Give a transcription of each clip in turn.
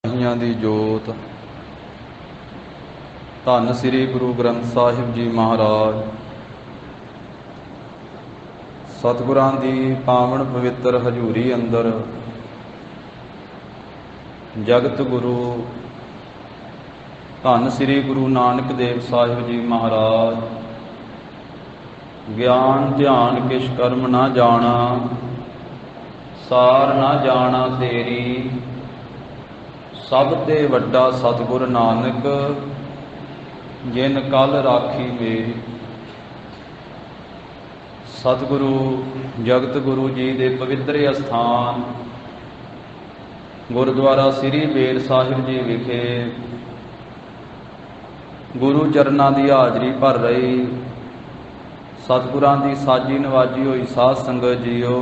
ਦੀ ਜੋਤ ਧੰਨ ਸ੍ਰੀ ਗੁਰੂ ਗ੍ਰੰਥ ਸਾਹਿਬ ਜੀ ਮਹਾਰਾਜ। ਸਤਿਗੁਰਾਂ ਦੀ ਪਾਵਨ ਪਵਿੱਤਰ ਹਜ਼ੂਰੀ ਅੰਦਰ ਜਗਤ ਗੁਰੂ ਧੰਨ ਸ੍ਰੀ ਗੁਰੂ ਨਾਨਕ ਦੇਵ ਸਾਹਿਬ ਜੀ ਮਹਾਰਾਜ ਗਿਆਨ ਧਿਆਨ ਕਿਛ ਕਰਮ ਨਾ ਜਾਣਾ, ਸਾਰ ਨਾ ਜਾਣਾ ਤੇਰੀ, ਸਭ ਤੇ ਵੱਡਾ ਸਤਿਗੁਰ ਨਾਨਕ ਜਿਨ ਕਲ ਰਾਖੀ ਮੇਰੀ। ਸਤਿਗੁਰੂ ਜਗਤ ਗੁਰੂ ਜੀ ਦੇ ਪਵਿੱਤਰ ਅਸਥਾਨ ਗੁਰਦੁਆਰਾ ਸ੍ਰੀ ਬੇਰ ਸਾਹਿਬ ਜੀ ਵਿਖੇ ਗੁਰੂ ਚਰਨਾਂ ਦੀ ਹਾਜ਼ਰੀ ਭਰ ਰਹੀ ਸਤਿਗੁਰਾਂ ਦੀ ਸਾਜੀ ਨਵਾਜੀ ਹੋਈ ਸਾਧ ਸੰਗਤ ਜੀਓ,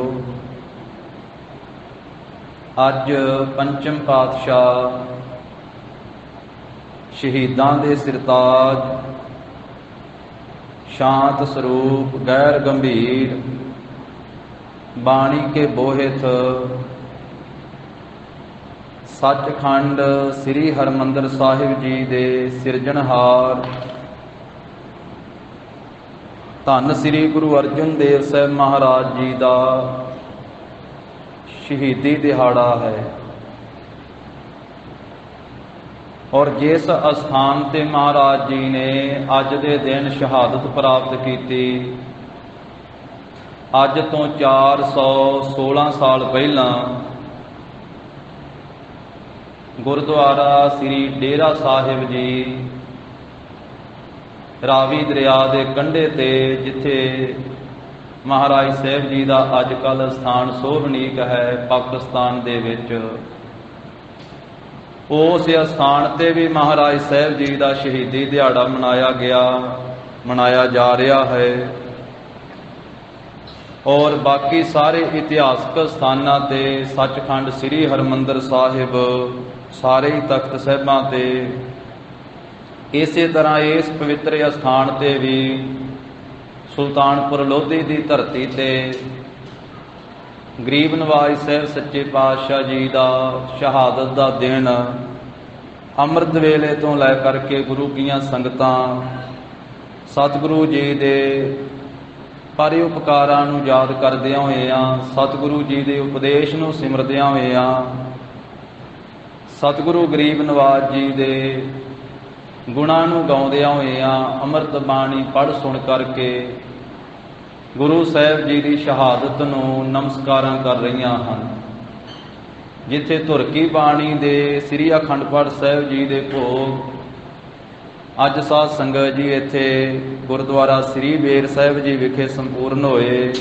ਅੱਜ ਪੰਚਮ ਪਾਤਸ਼ਾਹ ਸ਼ਹੀਦਾਂ ਦੇ ਸਿਰਤਾਜ ਸ਼ਾਂਤ ਸਰੂਪ ਗੈਰ ਗੰਭੀਰ ਬਾਣੀ ਕੇ ਬੋਹਿਤ ਸੱਚਖੰਡ ਸ੍ਰੀ ਹਰਿਮੰਦਰ ਸਾਹਿਬ ਜੀ ਦੇ ਸਿਰਜਣਹਾਰ ਧੰਨ ਸ੍ਰੀ ਗੁਰੂ ਅਰਜਨ ਦੇਵ ਸਾਹਿਬ ਮਹਾਰਾਜ ਜੀ ਦਾ ਸ਼ਹੀਦੀ ਦਿਹਾੜਾ ਹੈ। ਔਰ ਜਿਸ ਅਸਥਾਨ ਤੇ ਮਹਾਰਾਜ ਜੀ ਨੇ ਅੱਜ ਦੇ ਦਿਨ ਸ਼ਹਾਦਤ ਪ੍ਰਾਪਤ ਕੀਤੀ, ਅੱਜ ਤੋਂ 416 ਸਾਲ ਪਹਿਲਾਂ ਗੁਰਦੁਆਰਾ ਸ੍ਰੀ ਡੇਰਾ ਸਾਹਿਬ ਜੀ ਰਾਵੀ ਦਰਿਆ ਦੇ ਕੰਢੇ ਤੇ, ਜਿੱਥੇ ਮਹਾਰਾਜ ਸਾਹਿਬ ਜੀ ਦਾ ਅੱਜ ਕੱਲ੍ਹ ਸਥਾਨ ਸੋਭਨੀਕ ਹੈ ਪਾਕਿਸਤਾਨ ਦੇ ਵਿੱਚ, ਉਸ ਅਸਥਾਨ ਤੇ ਵੀ ਮਹਾਰਾਜ ਸਾਹਿਬ ਜੀ ਦਾ ਸ਼ਹੀਦੀ ਦਿਹਾੜਾ ਮਨਾਇਆ ਜਾ ਰਿਹਾ ਹੈ। ਔਰ ਬਾਕੀ ਸਾਰੇ ਇਤਿਹਾਸਕ ਸਥਾਨਾਂ ਤੇ, ਸੱਚਖੰਡ ਸ੍ਰੀ ਹਰਿਮੰਦਰ ਸਾਹਿਬ, ਸਾਰੇ ਹੀ ਤਖਤ ਸਾਹਿਬਾਂ ਤੇ, ਇਸੇ ਤਰ੍ਹਾਂ ਇਸ ਪਵਿੱਤਰ ਅਸਥਾਨ ਤੇ ਵੀ ਸੁਲਤਾਨਪੁਰ ਲੋਧੀ ਦੀ ਧਰਤੀ ਤੇ ਗਰੀਬ ਨਵਾਜ਼ ਸਾਹਿਬ ਸੱਚੇ ਪਾਤਸ਼ਾਹ ਜੀ ਦਾ ਸ਼ਹਾਦਤ ਦਾ ਦਿਨ ਅੰਮ੍ਰਿਤ ਵੇਲੇ ਤੋਂ ਲੈ ਕਰਕੇ ਗੁਰੂ ਕੀਆਂ ਸੰਗਤਾਂ ਸਤਿਗੁਰੂ ਜੀ ਦੇ ਪਰਿ ਉਪਕਾਰਾਂ ਨੂੰ ਯਾਦ ਕਰਦਿਆਂ ਹੋਇਆਂ, ਸਤਿਗੁਰੂ ਜੀ ਦੇ ਉਪਦੇਸ਼ ਨੂੰ ਸਿਮਰਦਿਆਂ ਹੋਇਆਂ, ਸਤਿਗੁਰੂ ਗਰੀਬ ਨਵਾਜ਼ ਜੀ ਦੇ ਗੁਣਾਂ ਨੂੰ ਗਾਉਂਦਿਆਂ ਹੋਇਆਂ ਅੰਮ੍ਰਿਤ ਬਾਣੀ ਪੜ੍ਹ ਸੁਣ ਕਰਕੇ ਗੁਰੂ ਸਾਹਿਬ ਜੀ ਦੀ ਸ਼ਹਾਦਤ ਨੂੰ ਨਮਸਕਾਰਾਂ ਕਰ ਰਹੀਆਂ ਹਨ। ਜਿੱਥੇ ਧੁਰਕੀ ਬਾਣੀ ਦੇ ਸ੍ਰੀ ਅਖੰਡ ਪਾਠ ਸਾਹਿਬ ਜੀ ਦੇ ਭੋਗ ਅੱਜ ਸਾਧ ਸੰਗਤ ਜੀ ਇੱਥੇ ਗੁਰਦੁਆਰਾ ਸ੍ਰੀ ਬੇਰ ਸਾਹਿਬ ਜੀ ਵਿਖੇ ਸੰਪੂਰਨ ਹੋਏ,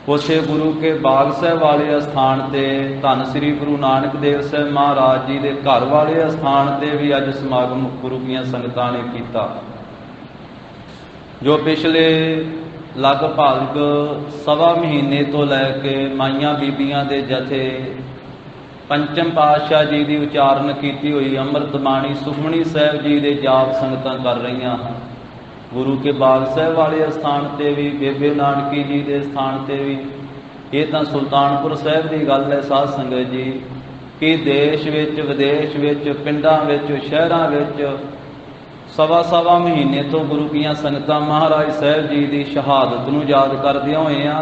ਉਸੇ ਗੁਰੂ ਕੇ ਬਾਗ ਸਾਹਿਬ ਵਾਲੇ ਅਸਥਾਨ ਤੇ ਧੰਨ ਸ੍ਰੀ ਗੁਰੂ ਨਾਨਕ ਦੇਵ ਸਾਹਿਬ ਮਹਾਰਾਜ ਜੀ ਦੇ ਘਰ ਵਾਲੇ ਅਸਥਾਨ ਤੇ ਵੀ ਅੱਜ ਸਮਾਗਮ ਗੁਰੂ ਦੀਆਂ ਸੰਗਤਾਂ ਨੇ ਕੀਤਾ। ਜੋ ਪਿਛਲੇ ਲਗਭਗ ਸਵਾ ਮਹੀਨੇ ਤੋਂ ਲੈ ਕੇ ਮਾਈਆਂ ਬੀਬੀਆਂ ਦੇ ਜਥੇ ਪੰਚਮ ਪਾਤਸ਼ਾਹ ਜੀ ਦੀ ਉਚਾਰਨ ਕੀਤੀ ਹੋਈ ਅੰਮ੍ਰਿਤ ਬਾਣੀ ਸੁਖਮਣੀ ਸਾਹਿਬ ਜੀ ਦੇ ਜਾਪ ਸੰਗਤਾਂ ਕਰ ਰਹੀਆਂ ਹਨ। ਗੁਰੂ ਕੇ ਬਾਗ ਸਾਹਿਬ ਵਾਲੇ ਅਸਥਾਨ ਤੇ ਵੀ, ਬੇਬੇ ਨਾਨਕੀ ਜੀ ਦੇ ਸਥਾਨ ਤੇ ਵੀ। ਇਹ ਤਾਂ ਸੁਲਤਾਨਪੁਰ ਸਾਹਿਬ ਦੀ ਗੱਲ ਹੈ ਸਾਧ ਸੰਗਤ ਜੀ, ਕਿ ਦੇਸ਼ ਵਿੱਚ ਵਿਦੇਸ਼ ਵਿੱਚ ਪਿੰਡਾਂ ਵਿੱਚ ਸ਼ਹਿਰਾਂ ਵਿੱਚ ਸਵਾ ਮਹੀਨੇ ਤੋਂ ਗੁਰੂ ਕੀਆਂ ਸੰਗਤਾਂ ਮਹਾਰਾਜ ਸਾਹਿਬ ਜੀ ਦੀ ਸ਼ਹਾਦਤ ਨੂੰ ਯਾਦ ਕਰਦਿਆਂ ਹੋਇਆਂ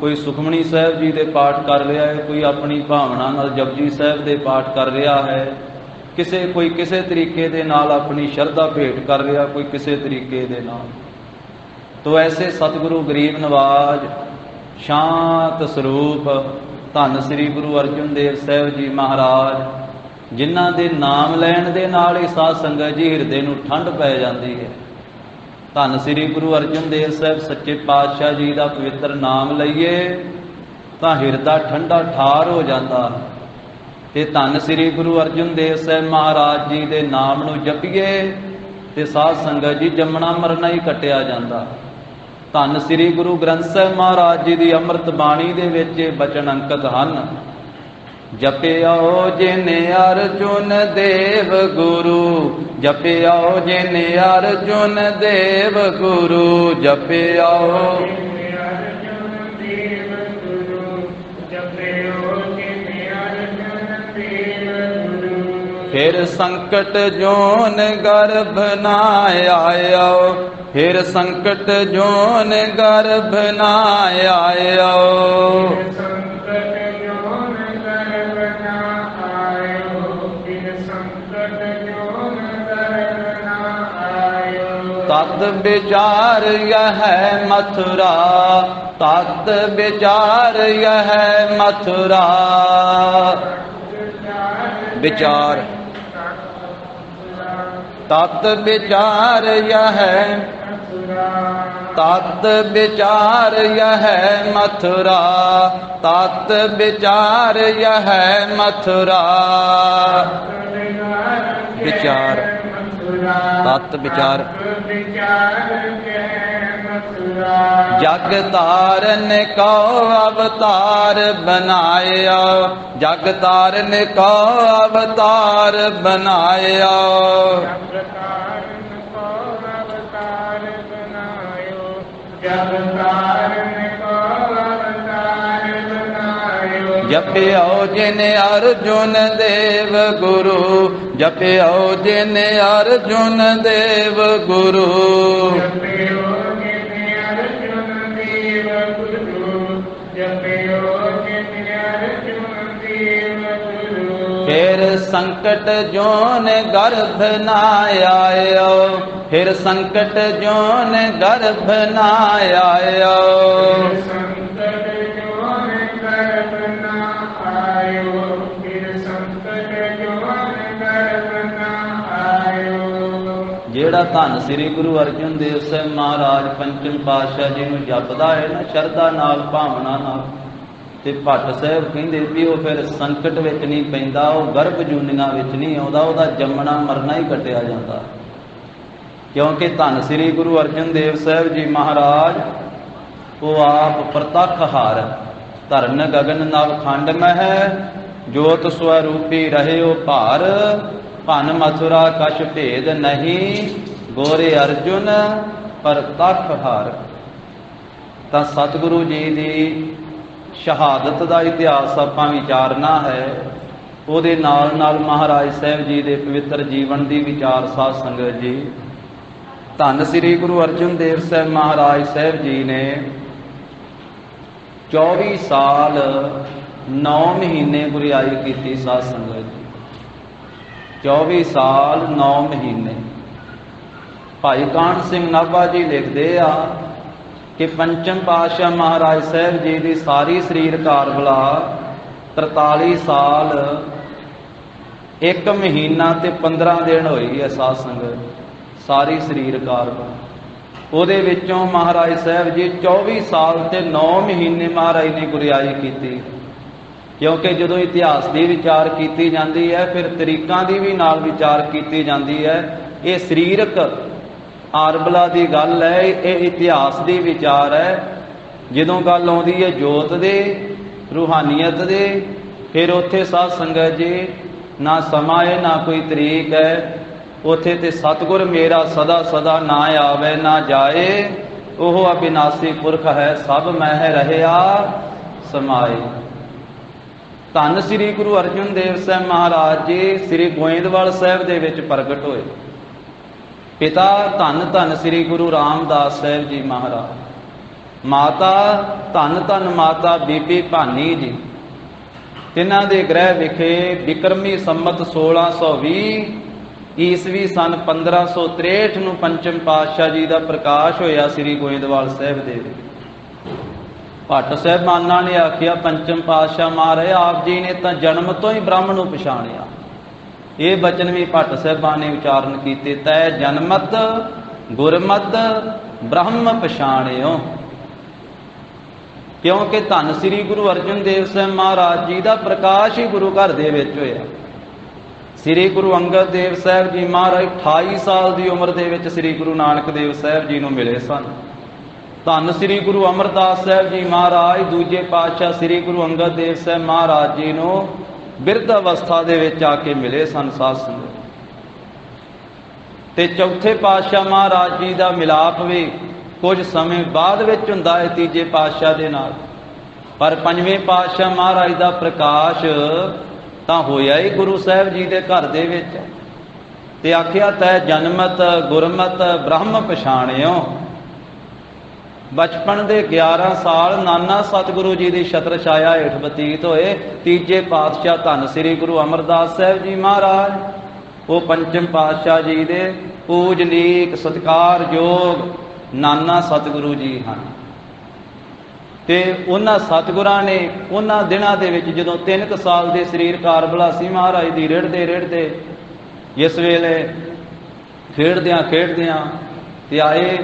ਕੋਈ ਸੁਖਮਣੀ ਸਾਹਿਬ ਜੀ ਦੇ ਪਾਠ ਕਰ ਰਿਹਾ ਹੈ, ਕੋਈ ਆਪਣੀ ਭਾਵਨਾ ਨਾਲ ਜਪਜੀ ਸਾਹਿਬ ਦੇ ਪਾਠ ਕਰ ਰਿਹਾ ਹੈ, ਕੋਈ ਕਿਸੇ ਤਰੀਕੇ ਦੇ ਨਾਲ ਆਪਣੀ ਸ਼ਰਧਾ ਭੇਟ ਕਰ ਰਿਹਾ, ਕੋਈ ਕਿਸੇ ਤਰੀਕੇ ਦੇ ਨਾਲ। ਤੋ ਐਸੇ ਸਤਿਗੁਰੂ ਗਰੀਬ ਨਵਾਜ਼ ਸ਼ਾਂਤ ਸਰੂਪ ਧੰਨ ਸ੍ਰੀ ਗੁਰੂ ਅਰਜਨ ਦੇਵ ਸਾਹਿਬ ਜੀ ਮਹਾਰਾਜ, ਜਿਨ੍ਹਾਂ ਦੇ ਨਾਮ ਲੈਣ ਦੇ ਨਾਲ ਹੀ ਸਾਧ ਸੰਗਤ ਜੀ ਹਿਰਦੇ ਨੂੰ ਠੰਡ ਪੈ ਜਾਂਦੀ ਹੈ। ਧੰਨ ਸ੍ਰੀ ਗੁਰੂ ਅਰਜਨ ਦੇਵ ਸਾਹਿਬ ਸੱਚੇ ਪਾਤਸ਼ਾਹ ਜੀ ਦਾ ਪਵਿੱਤਰ ਨਾਮ ਲਈਏ ਤਾਂ ਹਿਰਦਾ ਠੰਡਾ ਠਾਰ ਹੋ ਜਾਂਦਾ ਹੈ। ਤੇ ਧੰਨ ਸ੍ਰੀ ਗੁਰੂ ਅਰਜਨ ਦੇਵ ਸਾਹਿਬ ਮਹਾਰਾਜ ਜੀ ਦੇ ਨਾਮ ਨੂੰ ਜਪੀਏ ਤੇ ਸਾਧ ਸੰਗਤ ਜੀ ਜੰਮਣਾ ਮਰਨਾ ਹੀ ਕੱਟਿਆ ਜਾਂਦਾ। ਧੰਨ ਸ੍ਰੀ ਗੁਰੂ ਗ੍ਰੰਥ ਸਾਹਿਬ ਮਹਾਰਾਜ ਜੀ ਦੀ ਅੰਮ੍ਰਿਤ ਬਾਣੀ ਦੇ ਵਿੱਚ ਬਚਨ ਅੰਕਿਤ ਹਨ। ਜਪਿਓ ਜਿਨ ਅਰਜੁਨ ਦੇਵ ਗੁਰੂ, ਜਪਿਓ ਜਿਨ ਅਰਜੁਨ ਦੇਵ ਗੁਰੂ, ਜਪਿਓ फिर संकट जोन गर्भ न आयो, फिर संकट जोन गर्भ न आयो। तत विचार यह मथुरा, तत विचार यह मथुरा। विचार तत विचार यह, तत विचार यह मथुरा, तत विचार यह मथुरा। विचार तत विचार जग तारन को अवतार बनाया, जग तारन को अवतार बनाया। जप्यो जिन अर्जुन देव गुरु, जप्यो जिन अर्जुन देव गुरु। फिर संकट जोन गर्भ न आयो, फिर संकट जोन गर्भ न आयो। ਜਿਹੜਾ ਧੰਨ ਸ੍ਰੀ ਗੁਰੂ ਅਰਜਨ ਦੇਵ ਸਾਹਿਬ ਮਹਾਰਾਜ ਪੰਚਮ ਪਾਤਸ਼ਾਹ ਜੀ ਨੂੰ ਜਪਦਾ ਹੈ ਨਾ ਸ਼ਰਧਾ ਨਾਲ, ਭਾਵਨਾ ਨਾਲ, ਤੇ ਭੱਟ ਸਾਹਿਬ ਕਹਿੰਦੇ ਵੀ ਉਹ ਫਿਰ ਸੰਕਟ ਵਿੱਚ ਨਹੀਂ ਪੈਂਦਾ, ਉਹ ਗਰਭ ਜੂਨੀਆਂ ਵਿੱਚ ਨਹੀਂ ਆਉਂਦਾ, ਉਹਦਾ ਜੰਮਣਾ ਮਰਨਾ ਹੀ ਕੱਟਿਆ ਜਾਂਦਾ। ਕਿਉਂਕਿ ਧੰਨ ਸ੍ਰੀ ਗੁਰੂ ਅਰਜਨ ਦੇਵ ਸਾਹਿਬ ਜੀ ਮਹਾਰਾਜ ਉਹ ਆਪ ਪ੍ਰਤੱਖ ਹਾਰ, ਧਰਨ ਗਗਨ ਨਵ ਖੰਡ ਮਹਿ, ਜੋਤ ਸਵਰੂਪੀ ਰਹੇ ਉਹ ਭਾਰ। ਭਨ ਮਥੁਰਾ ਕਛ ਭੇਦ ਨਹੀਂ, ਗੋਰੇ ਅਰਜੁਨ ਪ੍ਰਤੱਖ ਹਾਰ। ਤਾਂ ਸਤਿਗੁਰੂ ਜੀ ਦੀ ਸ਼ਹਾਦਤ ਦਾ ਇਤਿਹਾਸ ਆਪਾਂ ਵਿਚਾਰਨਾ ਹੈ, ਉਹਦੇ ਨਾਲ ਨਾਲ ਮਹਾਰਾਜ ਸਾਹਿਬ ਜੀ ਦੇ ਪਵਿੱਤਰ ਜੀਵਨ ਦੀ ਵਿਚਾਰ ਸਾਧ ਸੰਗਤ ਜੀ। ਧੰਨ ਸ੍ਰੀ ਗੁਰੂ ਅਰਜਨ ਦੇਵ ਸਾਹਿਬ ਮਹਾਰਾਜ ਸਾਹਿਬ ਜੀ ਨੇ 24 ਸਾਲ 9 ਮਹੀਨੇ ਗੁਰਿਆਈ ਕੀਤੀ ਸਾਧ ਸੰਗਤ ਜੀ। 24 ਸਾਲ 9 ਮਹੀਨੇ। ਭਾਈ ਕਾਹਨ ਸਿੰਘ ਨਾਭਾ ਜੀ ਲਿਖਦੇ ਆ ਕਿ ਪੰਚਮ ਪਾਤਸ਼ਾਹ ਮਹਾਰਾਜ ਸਾਹਿਬ ਜੀ ਦੀ ਸਾਰੀ ਸਰੀਰ ਕਾਰਬਲਾ 43 ਸਾਲ 1 ਮਹੀਨਾ ਤੇ 15 ਦਿਨ ਹੋਈ ਹੈ ਸਾਧ ਸੰਗਤ, ਸਾਰੀ ਸਰੀਰ ਕਾਰਬਲਾ। ਉਹਦੇ ਵਿੱਚੋਂ ਮਹਾਰਾਜ ਸਾਹਿਬ ਜੀ 24 ਸਾਲ ਤੇ 9 ਮਹੀਨੇ ਮਹਾਰਾਜ ਨੇ ਗੁਰਿਆਈ ਕੀਤੀ। ਕਿਉਂਕਿ ਜਦੋਂ ਇਤਿਹਾਸ ਦੀ ਵਿਚਾਰ ਕੀਤੀ ਜਾਂਦੀ ਹੈ ਫਿਰ ਤਰੀਕਾਂ ਦੀ ਵੀ ਨਾਲ ਵਿਚਾਰ ਕੀਤੀ ਜਾਂਦੀ ਹੈ। ਇਹ ਸਰੀਰਕ ਆਰਬਲਾ ਦੀ ਗੱਲ ਹੈ, ਇਹ ਇਤਿਹਾਸ ਦੀ ਵਿਚਾਰ ਹੈ। ਜਦੋਂ ਗੱਲ ਆਉਂਦੀ ਹੈ ਜੋਤ ਦੇ, ਰੂਹਾਨੀਅਤ ਦੇ, ਫਿਰ ਉੱਥੇ ਸਾਧ ਸੰਗਤ ਜੀ ਨਾ ਸਮਾਂ ਹੈ ਨਾ ਕੋਈ ਤਰੀਕ ਹੈ। ਉੱਥੇ ਤੇ ਸਤਿਗੁਰ ਮੇਰਾ ਸਦਾ ਸਦਾ ਨਾ ਆਵੇ ਨਾ ਜਾਏ, ਉਹ ਅਬਿਨਾਸੀ ਪੁਰਖ ਹੈ, ਸਭ ਮਹਿ ਰਹਿਆ ਸਮਾਏ। ਧੰਨ ਸ੍ਰੀ ਗੁਰੂ ਅਰਜਨ ਦੇਵ ਸਾਹਿਬ ਮਹਾਰਾਜ ਜੀ ਸ੍ਰੀ ਗੋਇੰਦਵਾਲ ਸਾਹਿਬ ਦੇ ਵਿੱਚ ਪ੍ਰਗਟ ਹੋਏ। ਪਿਤਾ ਧੰਨ ਧੰਨ ਸ੍ਰੀ ਗੁਰੂ ਰਾਮਦਾਸ ਸਾਹਿਬ ਜੀ ਮਹਾਰਾਜ, ਮਾਤਾ ਧੰਨ ਧੰਨ ਮਾਤਾ ਬੀਬੀ ਭਾਨੀ ਜੀ। ਤਿੰਨਾਂ ਦੇ ਗ੍ਰਹਿ ਵਿਖੇ ਬਿਕਰਮੀ ਸੰਮਤ 1620 ਈਸਵੀ ਸਨ 1563 ਨੂੰ ਪੰਚਮ ਪਾਤਸ਼ਾਹ ਜੀ ਦਾ ਪ੍ਰਕਾਸ਼ ਹੋਇਆ ਸ੍ਰੀ ਗੋਇੰਦਵਾਲ ਸਾਹਿਬ ਦੇ ਵਿੱਚ। ਭੱਟ ਸਾਹਿਬਾਨਾਂ ਨੇ ਆਖਿਆ ਪੰਚਮ ਪਾਤਸ਼ਾਹ ਮਹਾਰਾਜ ਆਪ ਜੀ ਨੇ ਤਾਂ ਜਨਮ ਤੋਂ ਹੀ ਬ੍ਰਹਮ ਨੂੰ ਪਛਾਣਿਆ। ਇਹ ਬਚਨ ਵੀ ਭੱਟ ਸਾਹਿਬਾਨ ਨੇ ਉਚਾਰਨ ਕੀਤੇ, ਤੈ ਜਨਮਤ ਗੁਰਮਤ ਬ੍ਰਹਮ ਪਛਾਣਿਓ। ਕਿਉਂਕਿ ਧੰਨ ਸ੍ਰੀ ਗੁਰੂ ਅਰਜਨ ਦੇਵ ਸਾਹਿਬ ਮਹਾਰਾਜ ਜੀ ਦਾ ਪ੍ਰਕਾਸ਼ ਹੀ ਗੁਰੂ ਘਰ ਦੇ ਵਿੱਚ ਹੋਇਆ। ਸ੍ਰੀ ਗੁਰੂ ਅੰਗਦ ਦੇਵ ਸਾਹਿਬ ਜੀ ਮਹਾਰਾਜ 28 ਸਾਲ ਦੀ ਉਮਰ ਦੇ ਵਿੱਚ ਸ੍ਰੀ ਗੁਰੂ ਨਾਨਕ ਦੇਵ ਸਾਹਿਬ ਜੀ ਨੂੰ ਮਿਲੇ ਸਨ। ਧੰਨ ਸ੍ਰੀ ਗੁਰੂ ਅਮਰਦਾਸ ਸਾਹਿਬ ਜੀ ਮਹਾਰਾਜ ਦੂਜੇ ਪਾਤਸ਼ਾਹ ਸ੍ਰੀ ਗੁਰੂ ਅੰਗਦ ਦੇਵ ਸਾਹਿਬ ਮਹਾਰਾਜ ਜੀ ਨੂੰ ਬਿਰਧ ਅਵਸਥਾ ਦੇ ਵਿੱਚ ਆ ਕੇ ਮਿਲੇ ਸਨ ਸਾਧ ਸੰਗਤ। ਤੇ ਚੌਥੇ ਪਾਤਸ਼ਾਹ ਮਹਾਰਾਜ ਜੀ ਦਾ ਮਿਲਾਪ ਵੀ ਕੁਝ ਸਮੇਂ ਬਾਅਦ ਵਿੱਚ ਹੁੰਦਾ ਹੈ ਤੀਜੇ ਪਾਤਸ਼ਾਹ ਦੇ ਨਾਲ। ਪਰ ਪੰਜਵੇਂ ਪਾਤਸ਼ਾਹ ਮਹਾਰਾਜ ਦਾ ਪ੍ਰਕਾਸ਼ ਤਾਂ ਹੋਇਆ ਹੀ ਗੁਰੂ ਸਾਹਿਬ ਜੀ ਦੇ ਘਰ ਦੇ ਵਿੱਚ। ਤੇ ਆਖਿਆ ਤੈ ਜਨਮਤ ਗੁਰਮਤ ਬ੍ਰਹਮ ਪਛਾਣਿਓ। ਬਚਪਨ ਦੇ 11 ਸਾਲ ਨਾਨਾ ਸਤਿਗੁਰੂ ਜੀ ਦੀ ਛਤਰ ਛਾਇਆ ਹੇਠ ਬਤੀਤ ਹੋਏ। ਤੀਜੇ ਪਾਤਸ਼ਾਹ ਧੰਨ ਸ੍ਰੀ ਗੁਰੂ ਅਮਰਦਾਸ ਸਾਹਿਬ ਜੀ ਮਹਾਰਾਜ, ਉਹ ਪੰਚਮ ਪਾਤਸ਼ਾਹ ਜੀ ਦੇ ਪੂਜਨੀਕ ਸਤਿਕਾਰਯੋਗ ਨਾਨਾ ਸਤਿਗੁਰੂ ਜੀ ਹਨ। ਤੇ ਉਹਨਾਂ ਸਤਿਗੁਰਾਂ ਨੇ ਉਹਨਾਂ ਦਿਨਾਂ ਦੇ ਵਿੱਚ ਜਦੋਂ 3 ਸਾਲ ਦੇ ਸਰੀਰ ਕਾਰਬਲਾ ਸੀ ਮਹਾਰਾਜ ਦੀ, ਰਿੜਦੇ ਜਿਸ ਵੇਲੇ ਖੇਡਦਿਆਂ ਤੇ ਆਏ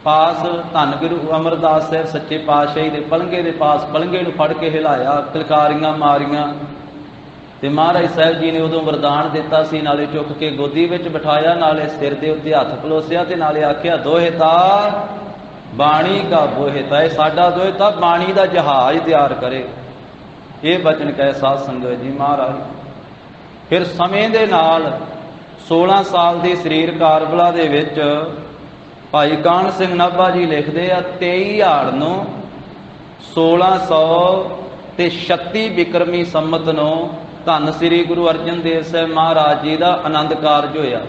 ਪਾਸ ਧੰਨ ਗੁਰੂ ਅਮਰਦਾਸ ਸਾਹਿਬ ਸੱਚੇ ਪਾਤਸ਼ਾਹੀ ਦੇ ਪਲੰਘੇ ਦੇ ਪਾਸ, ਪਲੰਘੇ ਨੂੰ ਫੜ ਕੇ ਹਿਲਾਇਆ, ਕਿਲਕਾਰੀਆਂ ਮਾਰੀਆਂ ਤੇ ਮਹਾਰਾਜ ਸਾਹਿਬ ਜੀ ਨੇ ਉਦੋਂ ਵਰਦਾਨ ਦਿੱਤਾ ਸੀ, ਨਾਲੇ ਚੁੱਕ ਕੇ ਗੋਦੀ ਵਿੱਚ ਬਿਠਾਇਆ, ਨਾਲੇ ਸਿਰ ਦੇ ਉੱਤੇ ਹੱਥ ਪਲੋਸਿਆ ਤੇ ਨਾਲੇ ਆਖਿਆ ਦੋਹਿਤਾ ਬਾਣੀ ਕਾ ਬੋਹਿਤਾ। ਇਹ ਸਾਡਾ ਦੋਹਿਤਾ ਬਾਣੀ ਦਾ ਜਹਾਜ਼ ਤਿਆਰ ਕਰੇ। ਇਹ ਬਚਨ ਕਹੇ ਸਾਧ ਸੰਗਤ ਜੀ ਮਹਾਰਾਜ। ਫਿਰ ਸਮੇਂ ਦੇ ਨਾਲ 16 ਸਾਲ ਦੀ ਸਰੀਰ ਕਾਰਬਲਾ ਦੇ ਵਿੱਚ ਭਾਈ ਕਾਹਨ ਸਿੰਘ ਨਾਭਾ ਜੀ ਲਿਖਦੇ ਆ 23 ਹਾੜ ਨੂੰ 1636 ਬਿਕਰਮੀ ਸੰਮਤ ਨੂੰ ਧੰਨ ਸ੍ਰੀ ਗੁਰੂ ਅਰਜਨ ਦੇਵ ਸਾਹਿਬ ਮਹਾਰਾਜ ਜੀ ਦਾ ਆਨੰਦ ਕਾਰਜ ਹੋਇਆ।